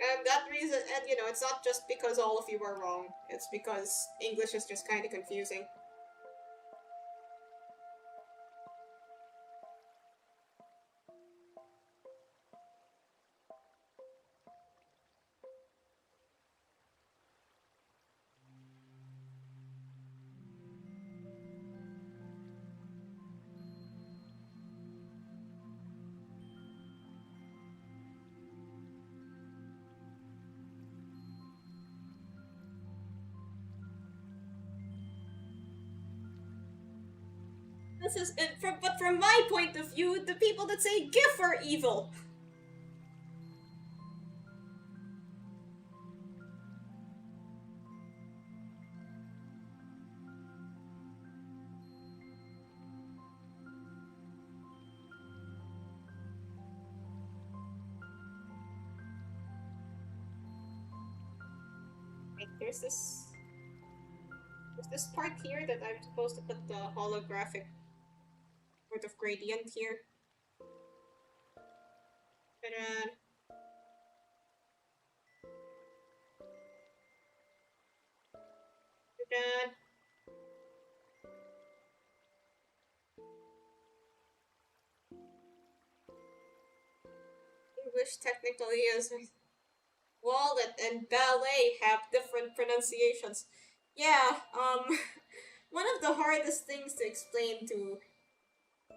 And that reason, and you know, it's not just because all of you are wrong. It's because English is just kind of confusing. This is, but from my point of view, the people that say GIF are evil. Wait, there's this part here that I'm supposed to put the holographic sort of gradient here. Ta-da. Ta-da. English technically is wallet and ballet have different pronunciations. Yeah, one of the hardest things to explain to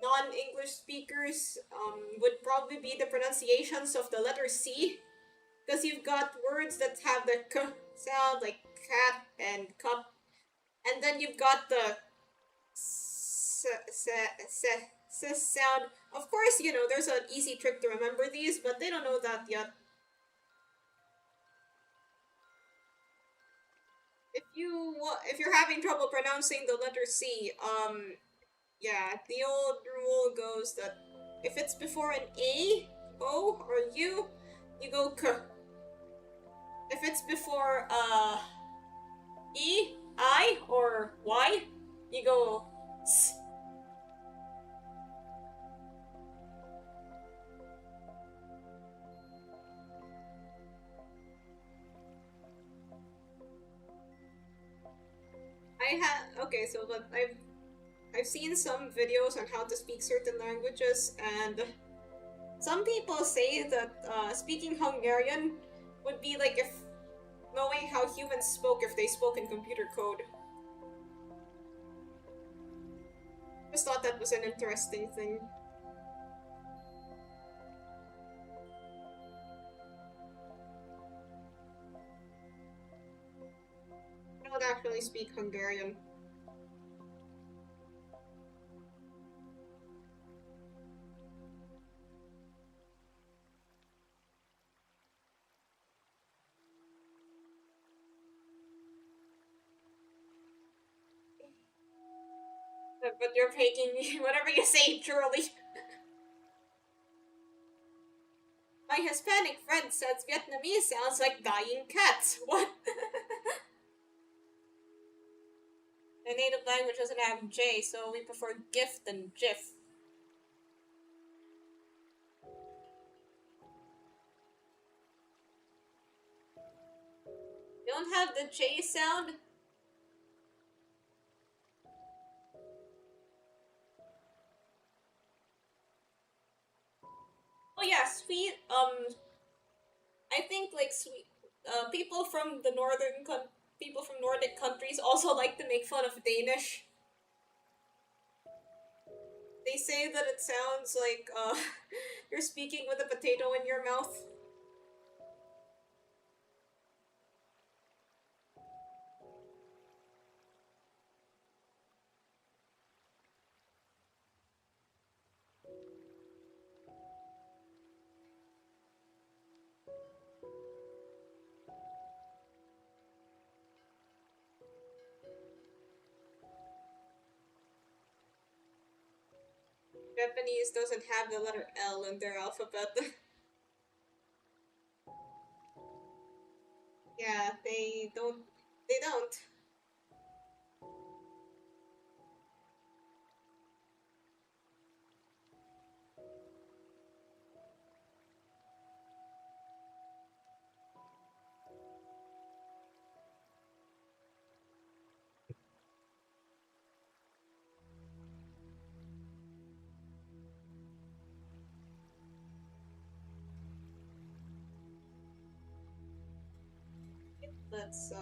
non-English speakers would probably be the pronunciations of the letter C, because you've got words that have the k sound, like cat and cup, and then you've got the s sound. Of course, you know, there's an easy trick to remember these, but they don't know that yet. If you're having trouble pronouncing the letter C, yeah, the old rule goes that if it's before an A, O, or U, you go K. If it's before E, I, or Y, you go S. Okay, so but I've seen some videos on how to speak certain languages, and some people say that speaking Hungarian would be like if knowing how humans spoke if they spoke in computer code. Just thought that was an interesting thing. I don't actually speak Hungarian. But you're taking whatever you say, truly. My Hispanic friend says Vietnamese sounds like dying cats. What? My native language doesn't have J, so we prefer gift and GIF. don't have the J sound. Oh yeah, sweet. I think like sweet. People from the people from Nordic countries also like to make fun of Danish. They say that it sounds like you're speaking with a potato in your mouth. Japanese doesn't have the letter L in their alphabet. Yeah, they don't. They don't. Let's.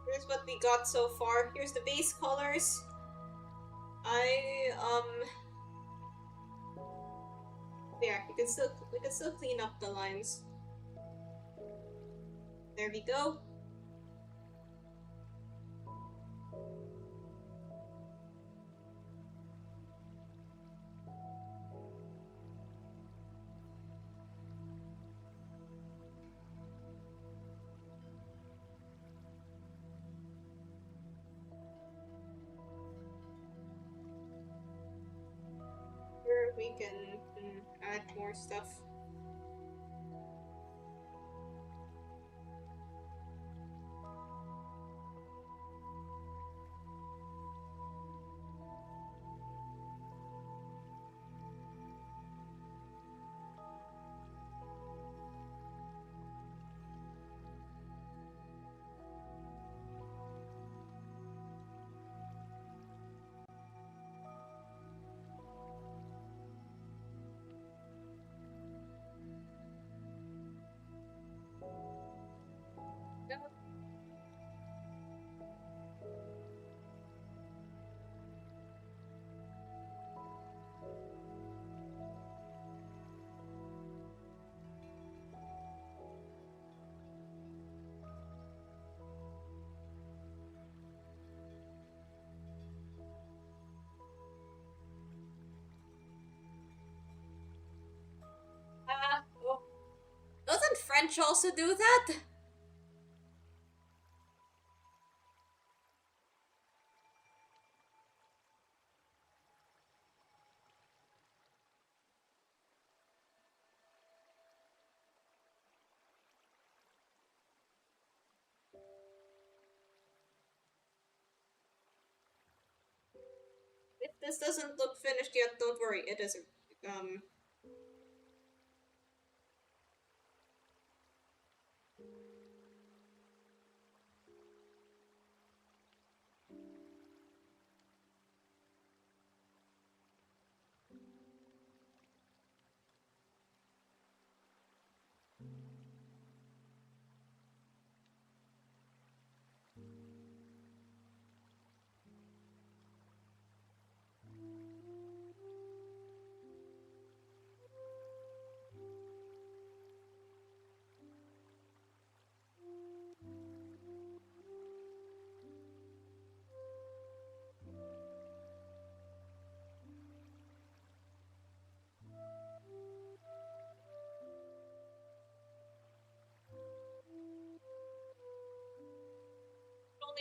Here's what we got so far. Here's the base colors. There. We can still clean up the lines. There we go. Here we can add more stuff. Oh. Doesn't French also do that? If this doesn't look finished yet, don't worry, it isn't.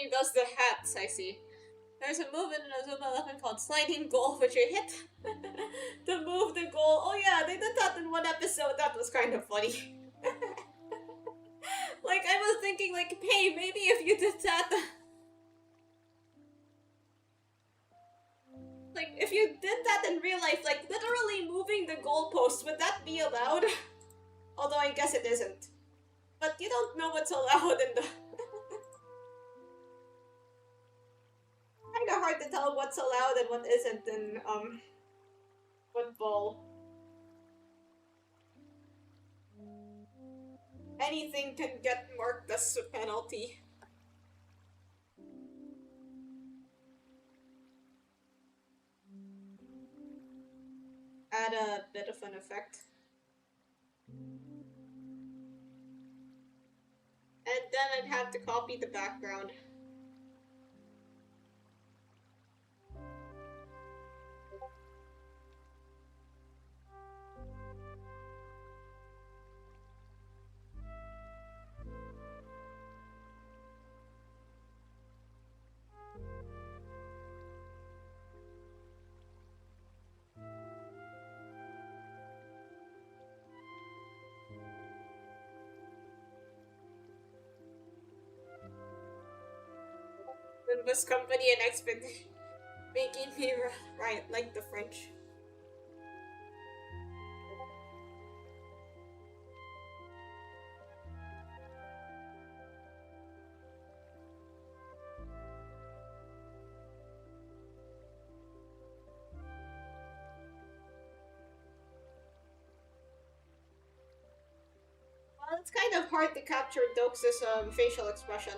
only does the hats, I see. There's a move in Azuma 11 called Sliding Goal, which you hit to move the goal. Oh yeah, they did that in one episode. That was kind of funny. Like, I was thinking, like, hey, maybe if you did that... Like, if you did that in real life, like, literally moving the goalpost, would that be allowed? Although I guess it isn't. But you don't know what's allowed in the... Kinda hard to tell what's allowed and what isn't in, football. Anything can get marked as a penalty. Add a bit of an effect. And then I'd have to copy the background. Nimbus Company and Expedition making me right like the French. Well, it's kind of hard to capture Dox's facial expression.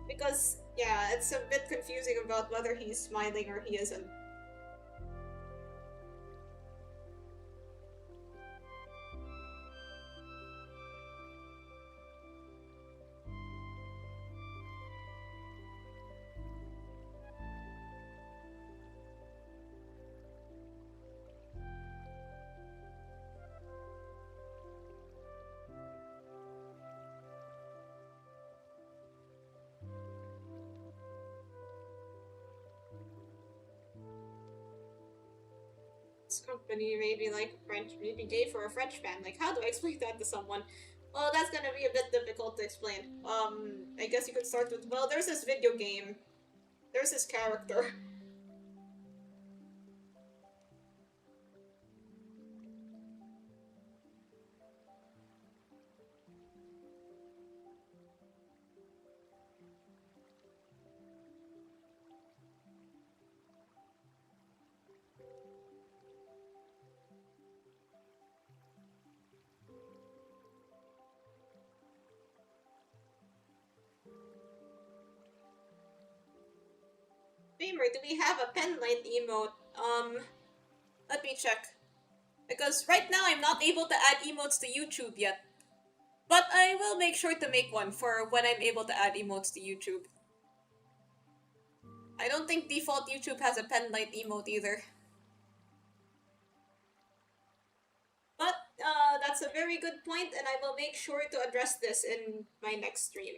Because, yeah, it's a bit confusing about whether he's smiling or he isn't. Company maybe like French, maybe gay for a French man. Like, how do I explain that to someone? Well, that's gonna be a bit difficult to explain. I guess you could start with, well, there's this video game. There's this character. Beamer, do we have a pen light emote? Let me check. Because right now I'm not able to add emotes to YouTube yet. But I will make sure to make one for when I'm able to add emotes to YouTube. I don't think default YouTube has a pen light emote either. But, that's a very good point, and I will make sure to address this in my next stream.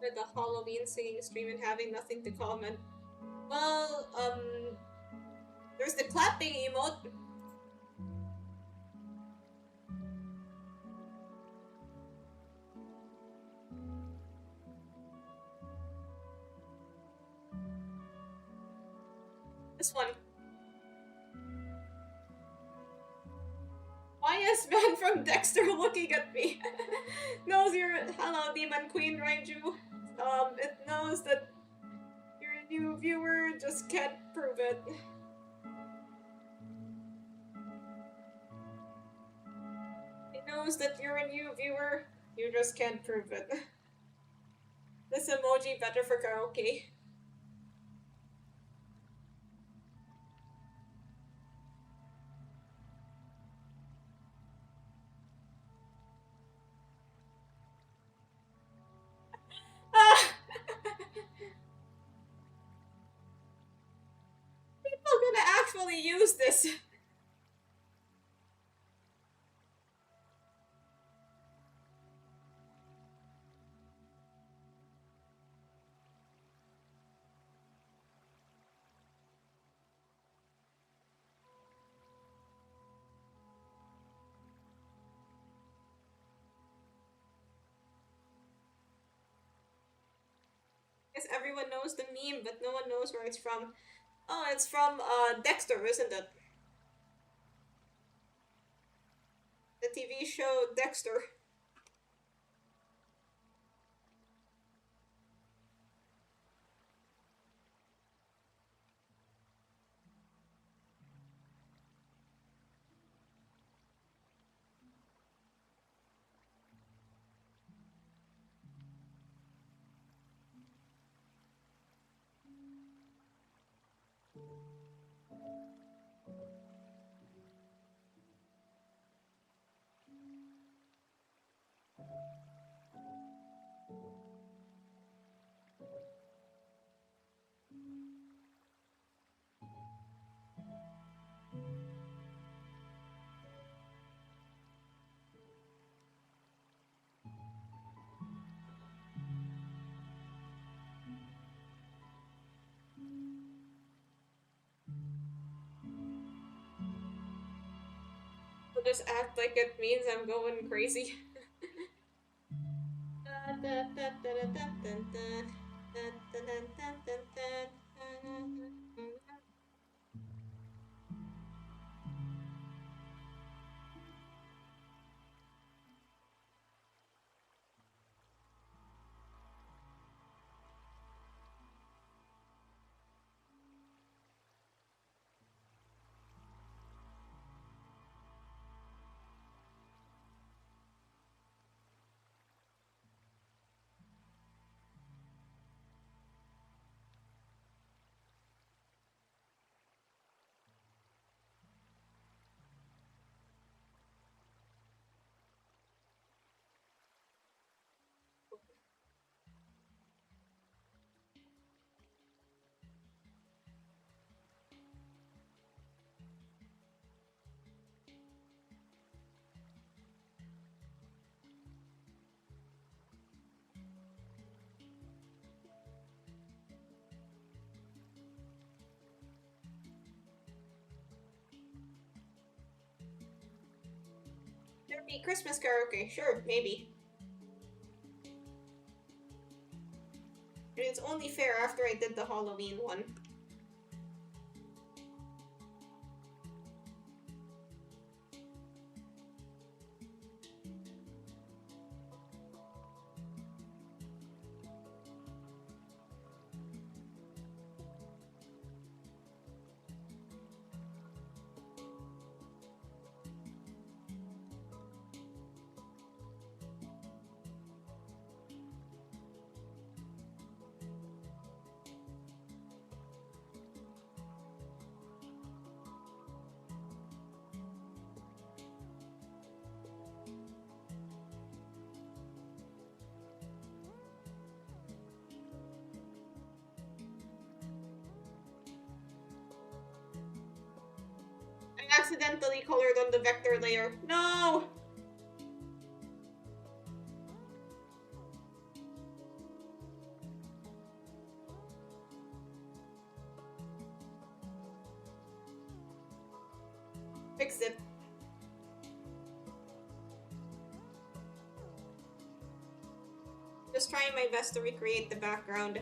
With the Halloween singing stream and having nothing to comment. Well, there's the clapping emote. This one. Why is man from Dexter looking at me? Knows you're hello Demon Queen Raiju. It knows that you're New viewer just can't prove it. He knows that you're a new viewer, you just can't prove it. This emoji better for karaoke. People gonna actually use this. Guess everyone knows the meme, but no one knows where it's from. Oh, it's from Dexter, isn't it? The TV show Dexter. I'll just act like it means I'm going crazy. There'd be Christmas karaoke, sure, maybe. And it's only fair after I did the Halloween one. I accidentally colored on the vector layer. No! Fix it. Just trying my best to recreate the background.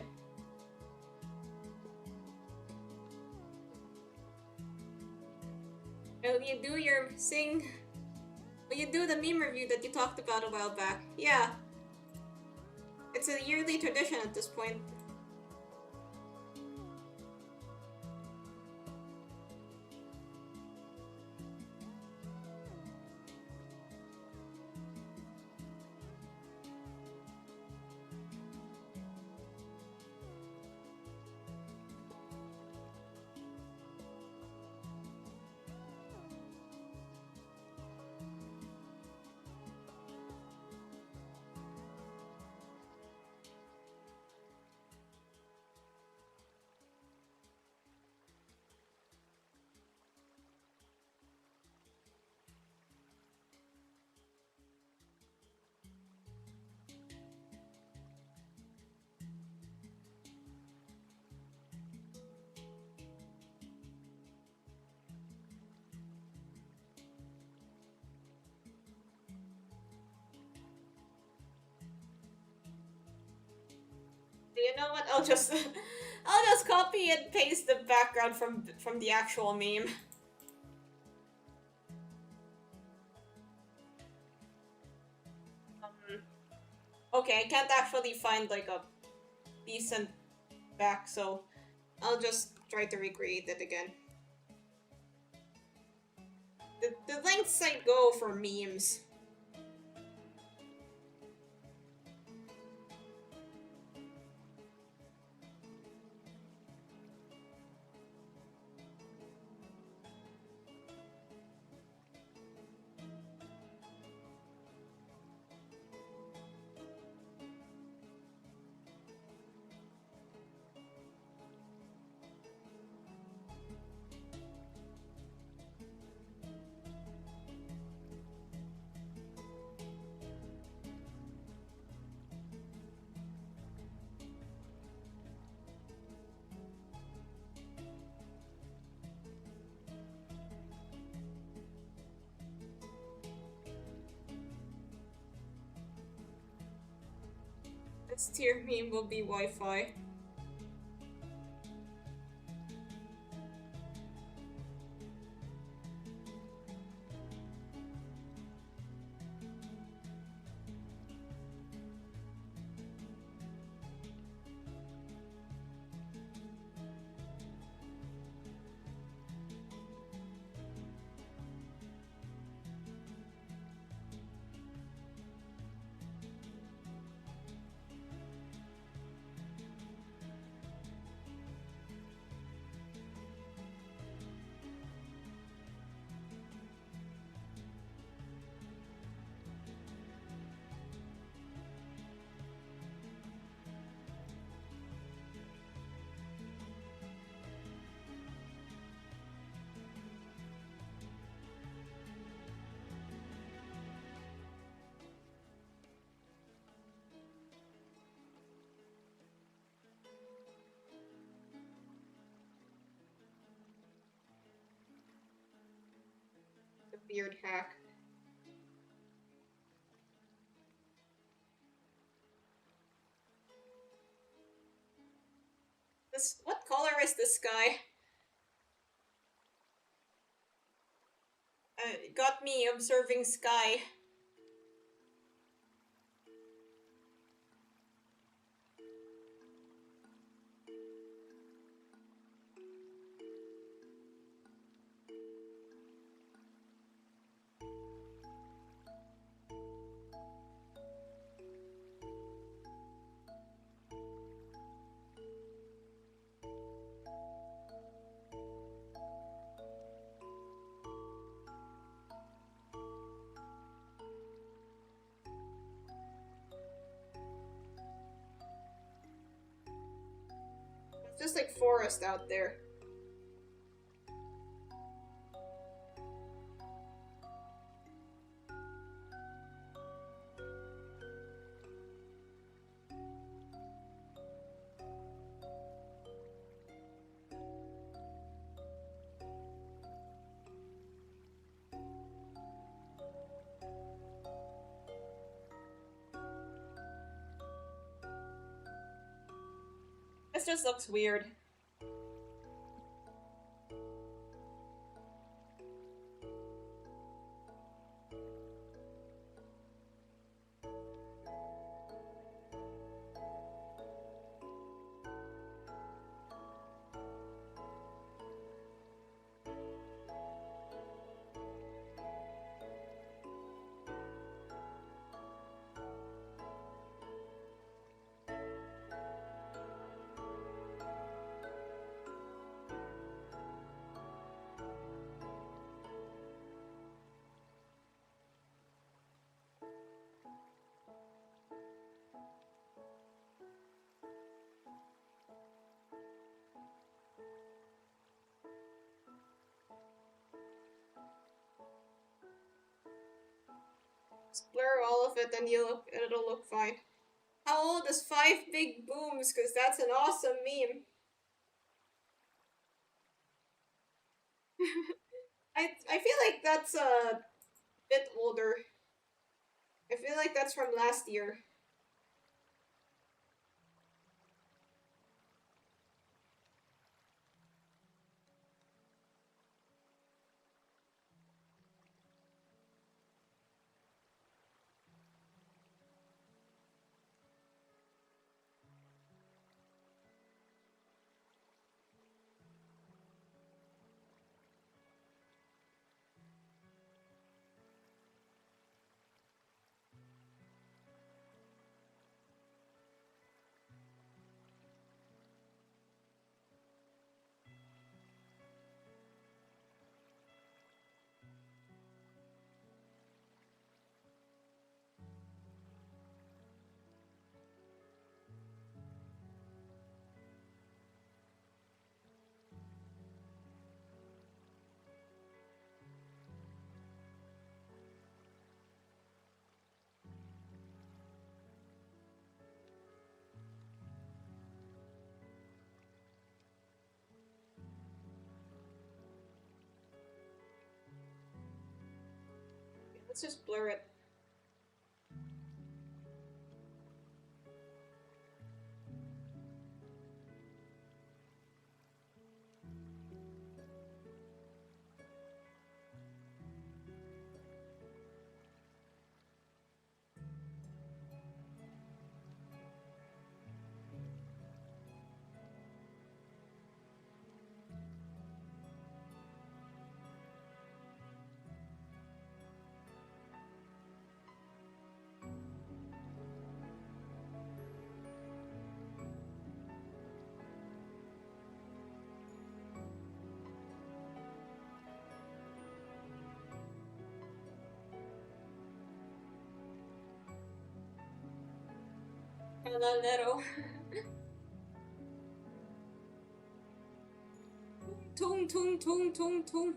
Will you do your Will you do the meme review that you talked about a while back? Yeah. It's a yearly tradition at this point. You know what? I'll just I'll just copy and paste the background from the actual meme. Okay, I can't actually find like a decent back, so I'll just try to recreate it again. The lengths I go for memes. This tier meme will be Wi-Fi. The beard hack. What color is this guy? Got me observing sky. It's just like forest out there. This just looks weird. Just blur all of it and it'll look fine. How old is 5BigBooms? Because that's an awesome meme. I feel like that's a bit older. I feel like that's from last year. Let's just blur it. Calalero. Tung tung tung tung tung.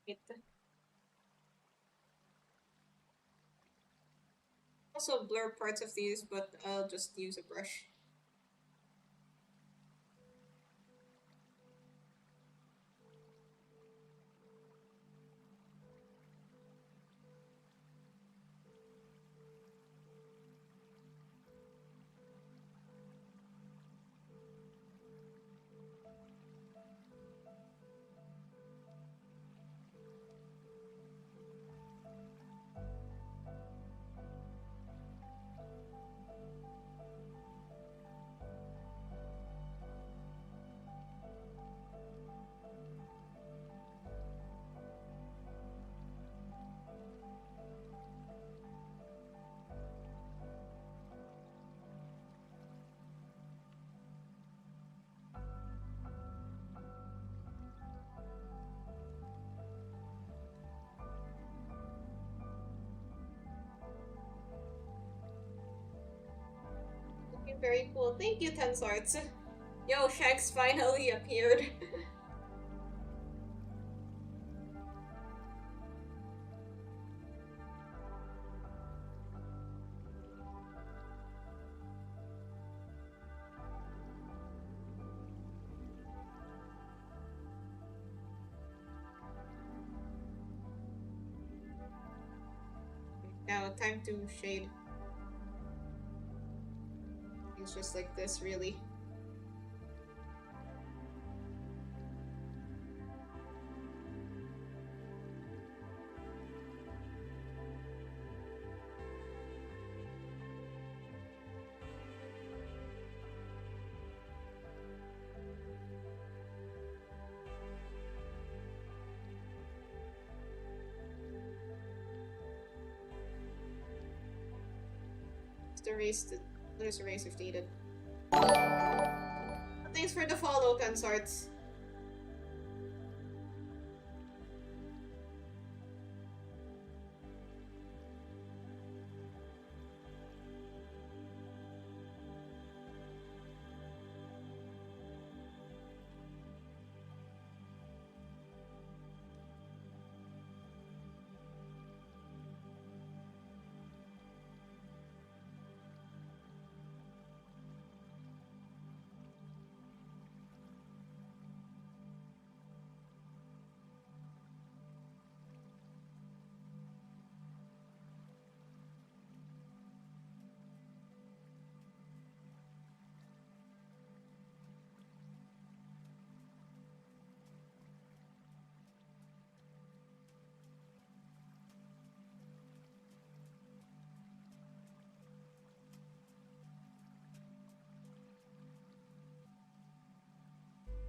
Wait. Also blur parts of these, but I'll just use a brush. Looking very cool. Thank you, Tensarts. Yo, Shax finally appeared. Now, time to shade. It's just like this, really. There's a race if needed. Thanks for the follow, Consarts.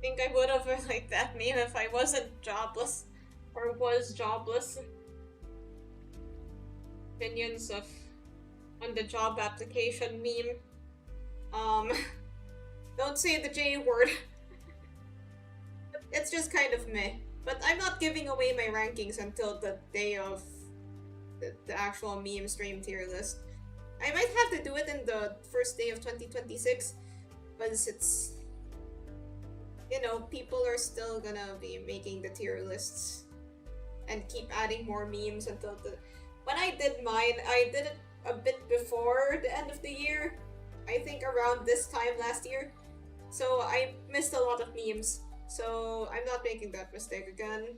Think I would have liked that meme if I wasn't jobless. Or was jobless. Opinions of on the job application meme. Um, don't say the J word. It's just kind of meh. But I'm not giving away my rankings until the day of the actual meme stream tier list. I might have to do it in the first day of 2026, because it's, people are still gonna be making the tier lists and keep adding more memes until the. When I did mine, I did it a bit before the end of the year. I think around this time last year. So I missed a lot of memes. So I'm not making that mistake again.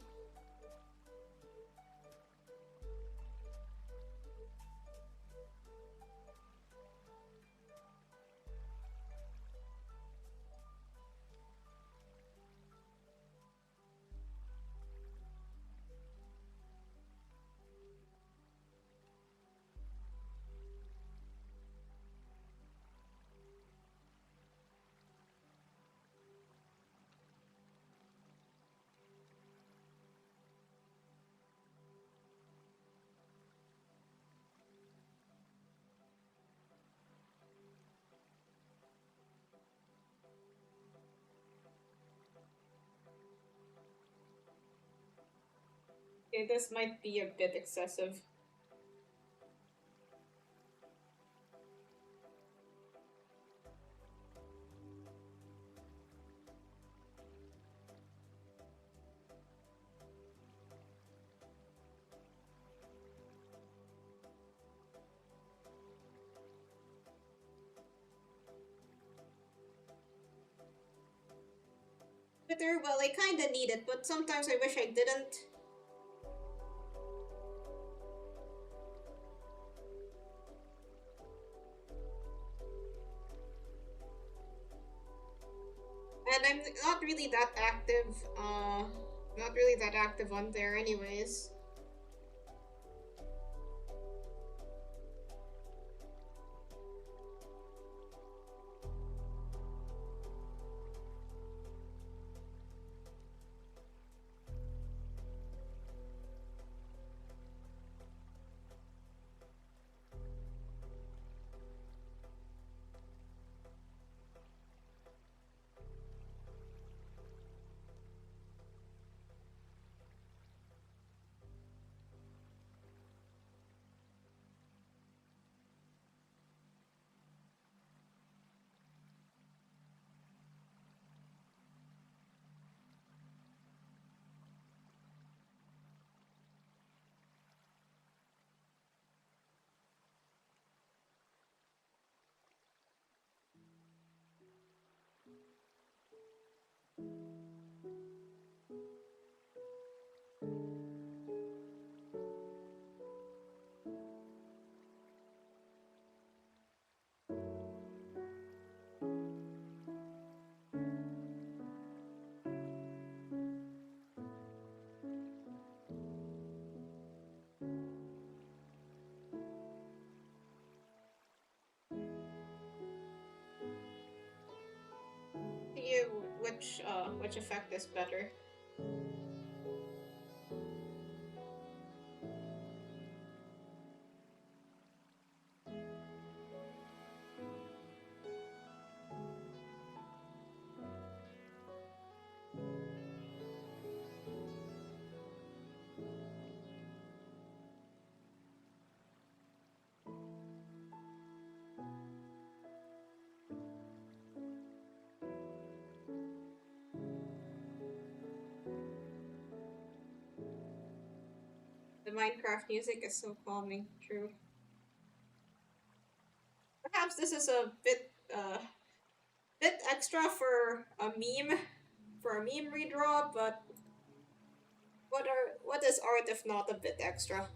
Okay, this might be a bit excessive. Twitter, well, I kinda need it, but sometimes I wish I didn't. And I'm not really that active, not really that active on there anyways. You, which effect is better? The Minecraft music is so calming, true. Perhaps this is a bit extra for a meme redraw, but what is art if not a bit extra?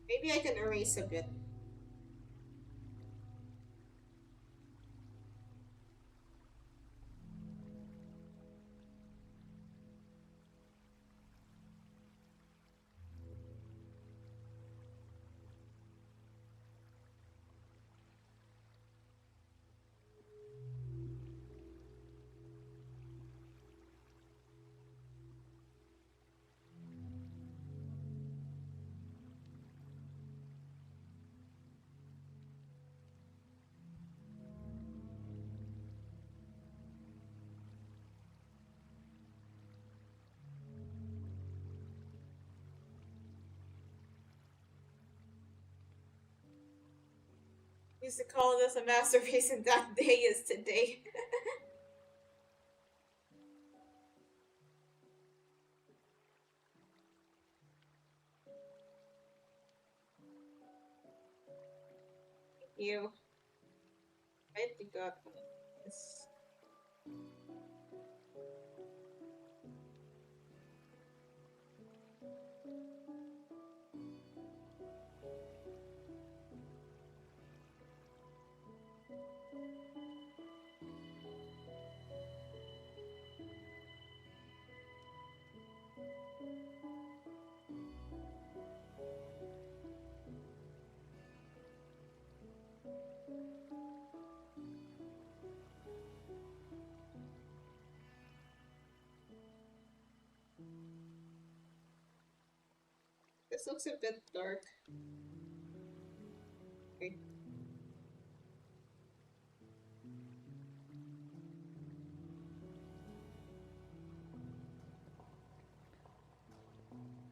Maybe I can erase a bit. Used to call this a masterpiece, and that day is today. You. I think got this. This looks a bit dark. Okay.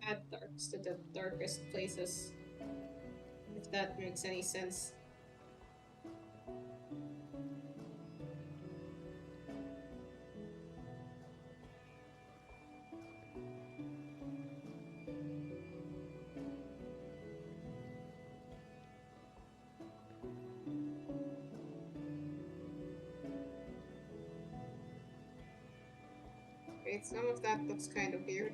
Add darks to the darkest places. If that makes any sense. Wait, some of that looks kind of weird.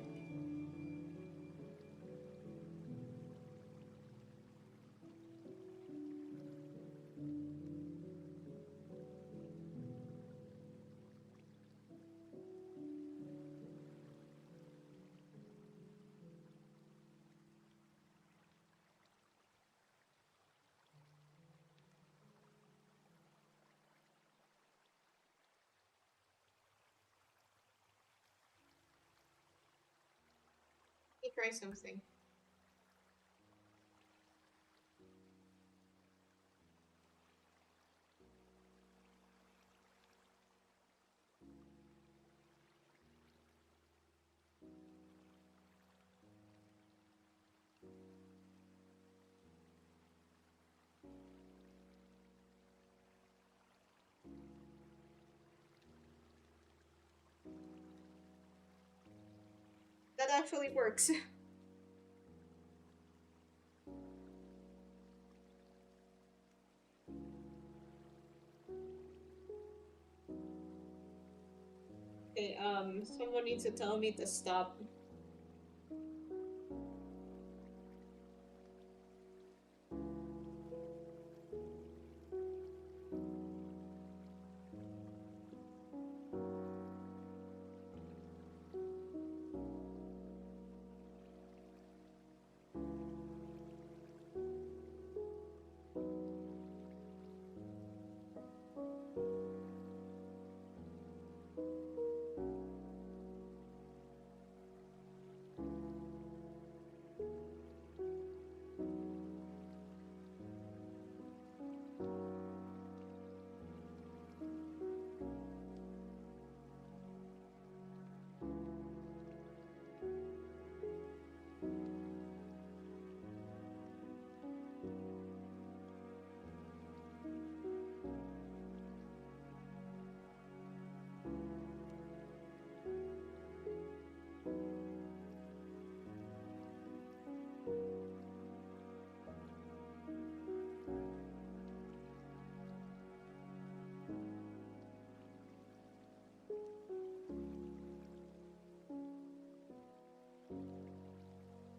Let me try something. That actually works. Okay, someone needs to tell me to stop.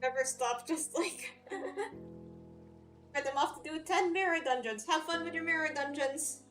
Never stop, just like. But I'm off to do 10 mirror dungeons. Have fun with your mirror dungeons.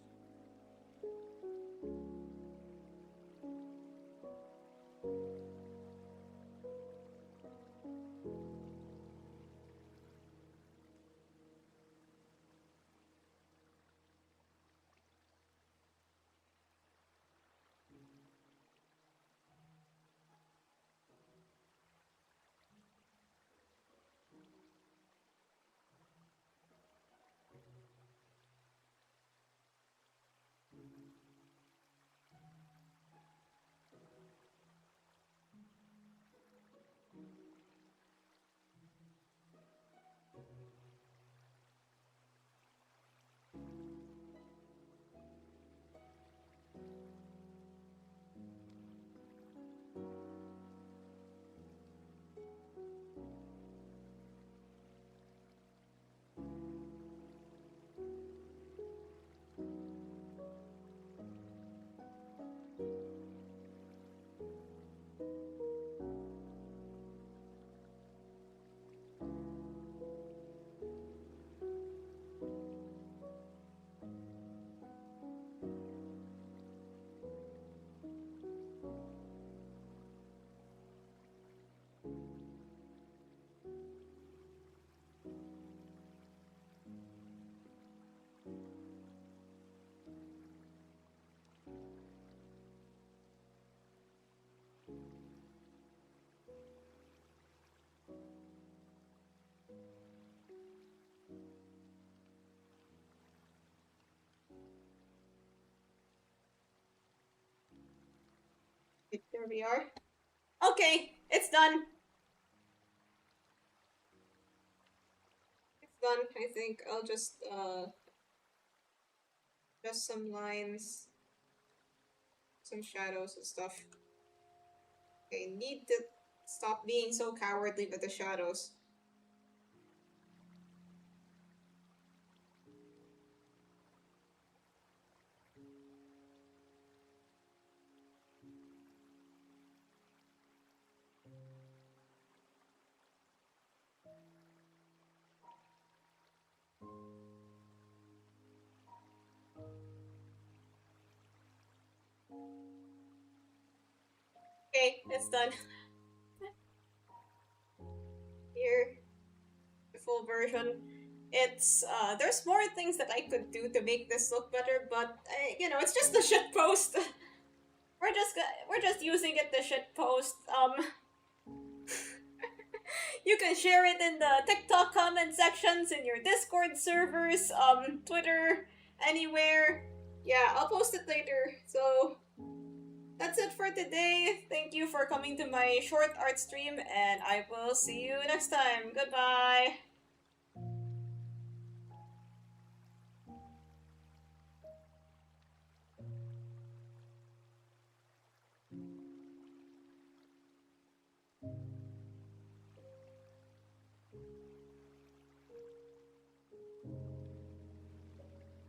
There we are. Okay, it's done. It's done. I think I'll just some lines, some shadows and stuff. Okay, need to stop being so cowardly with the shadows. Okay, it's done. Here, the full version. It's there's more things that I could do to make this look better, but you know, it's just the shit post. We're just using it the shit post. You can share it in the TikTok comment sections, in your Discord servers, Twitter, anywhere. Yeah, I'll post it later. So that's it for today. Thank you for coming to my short art stream, and I will see you next time. Goodbye.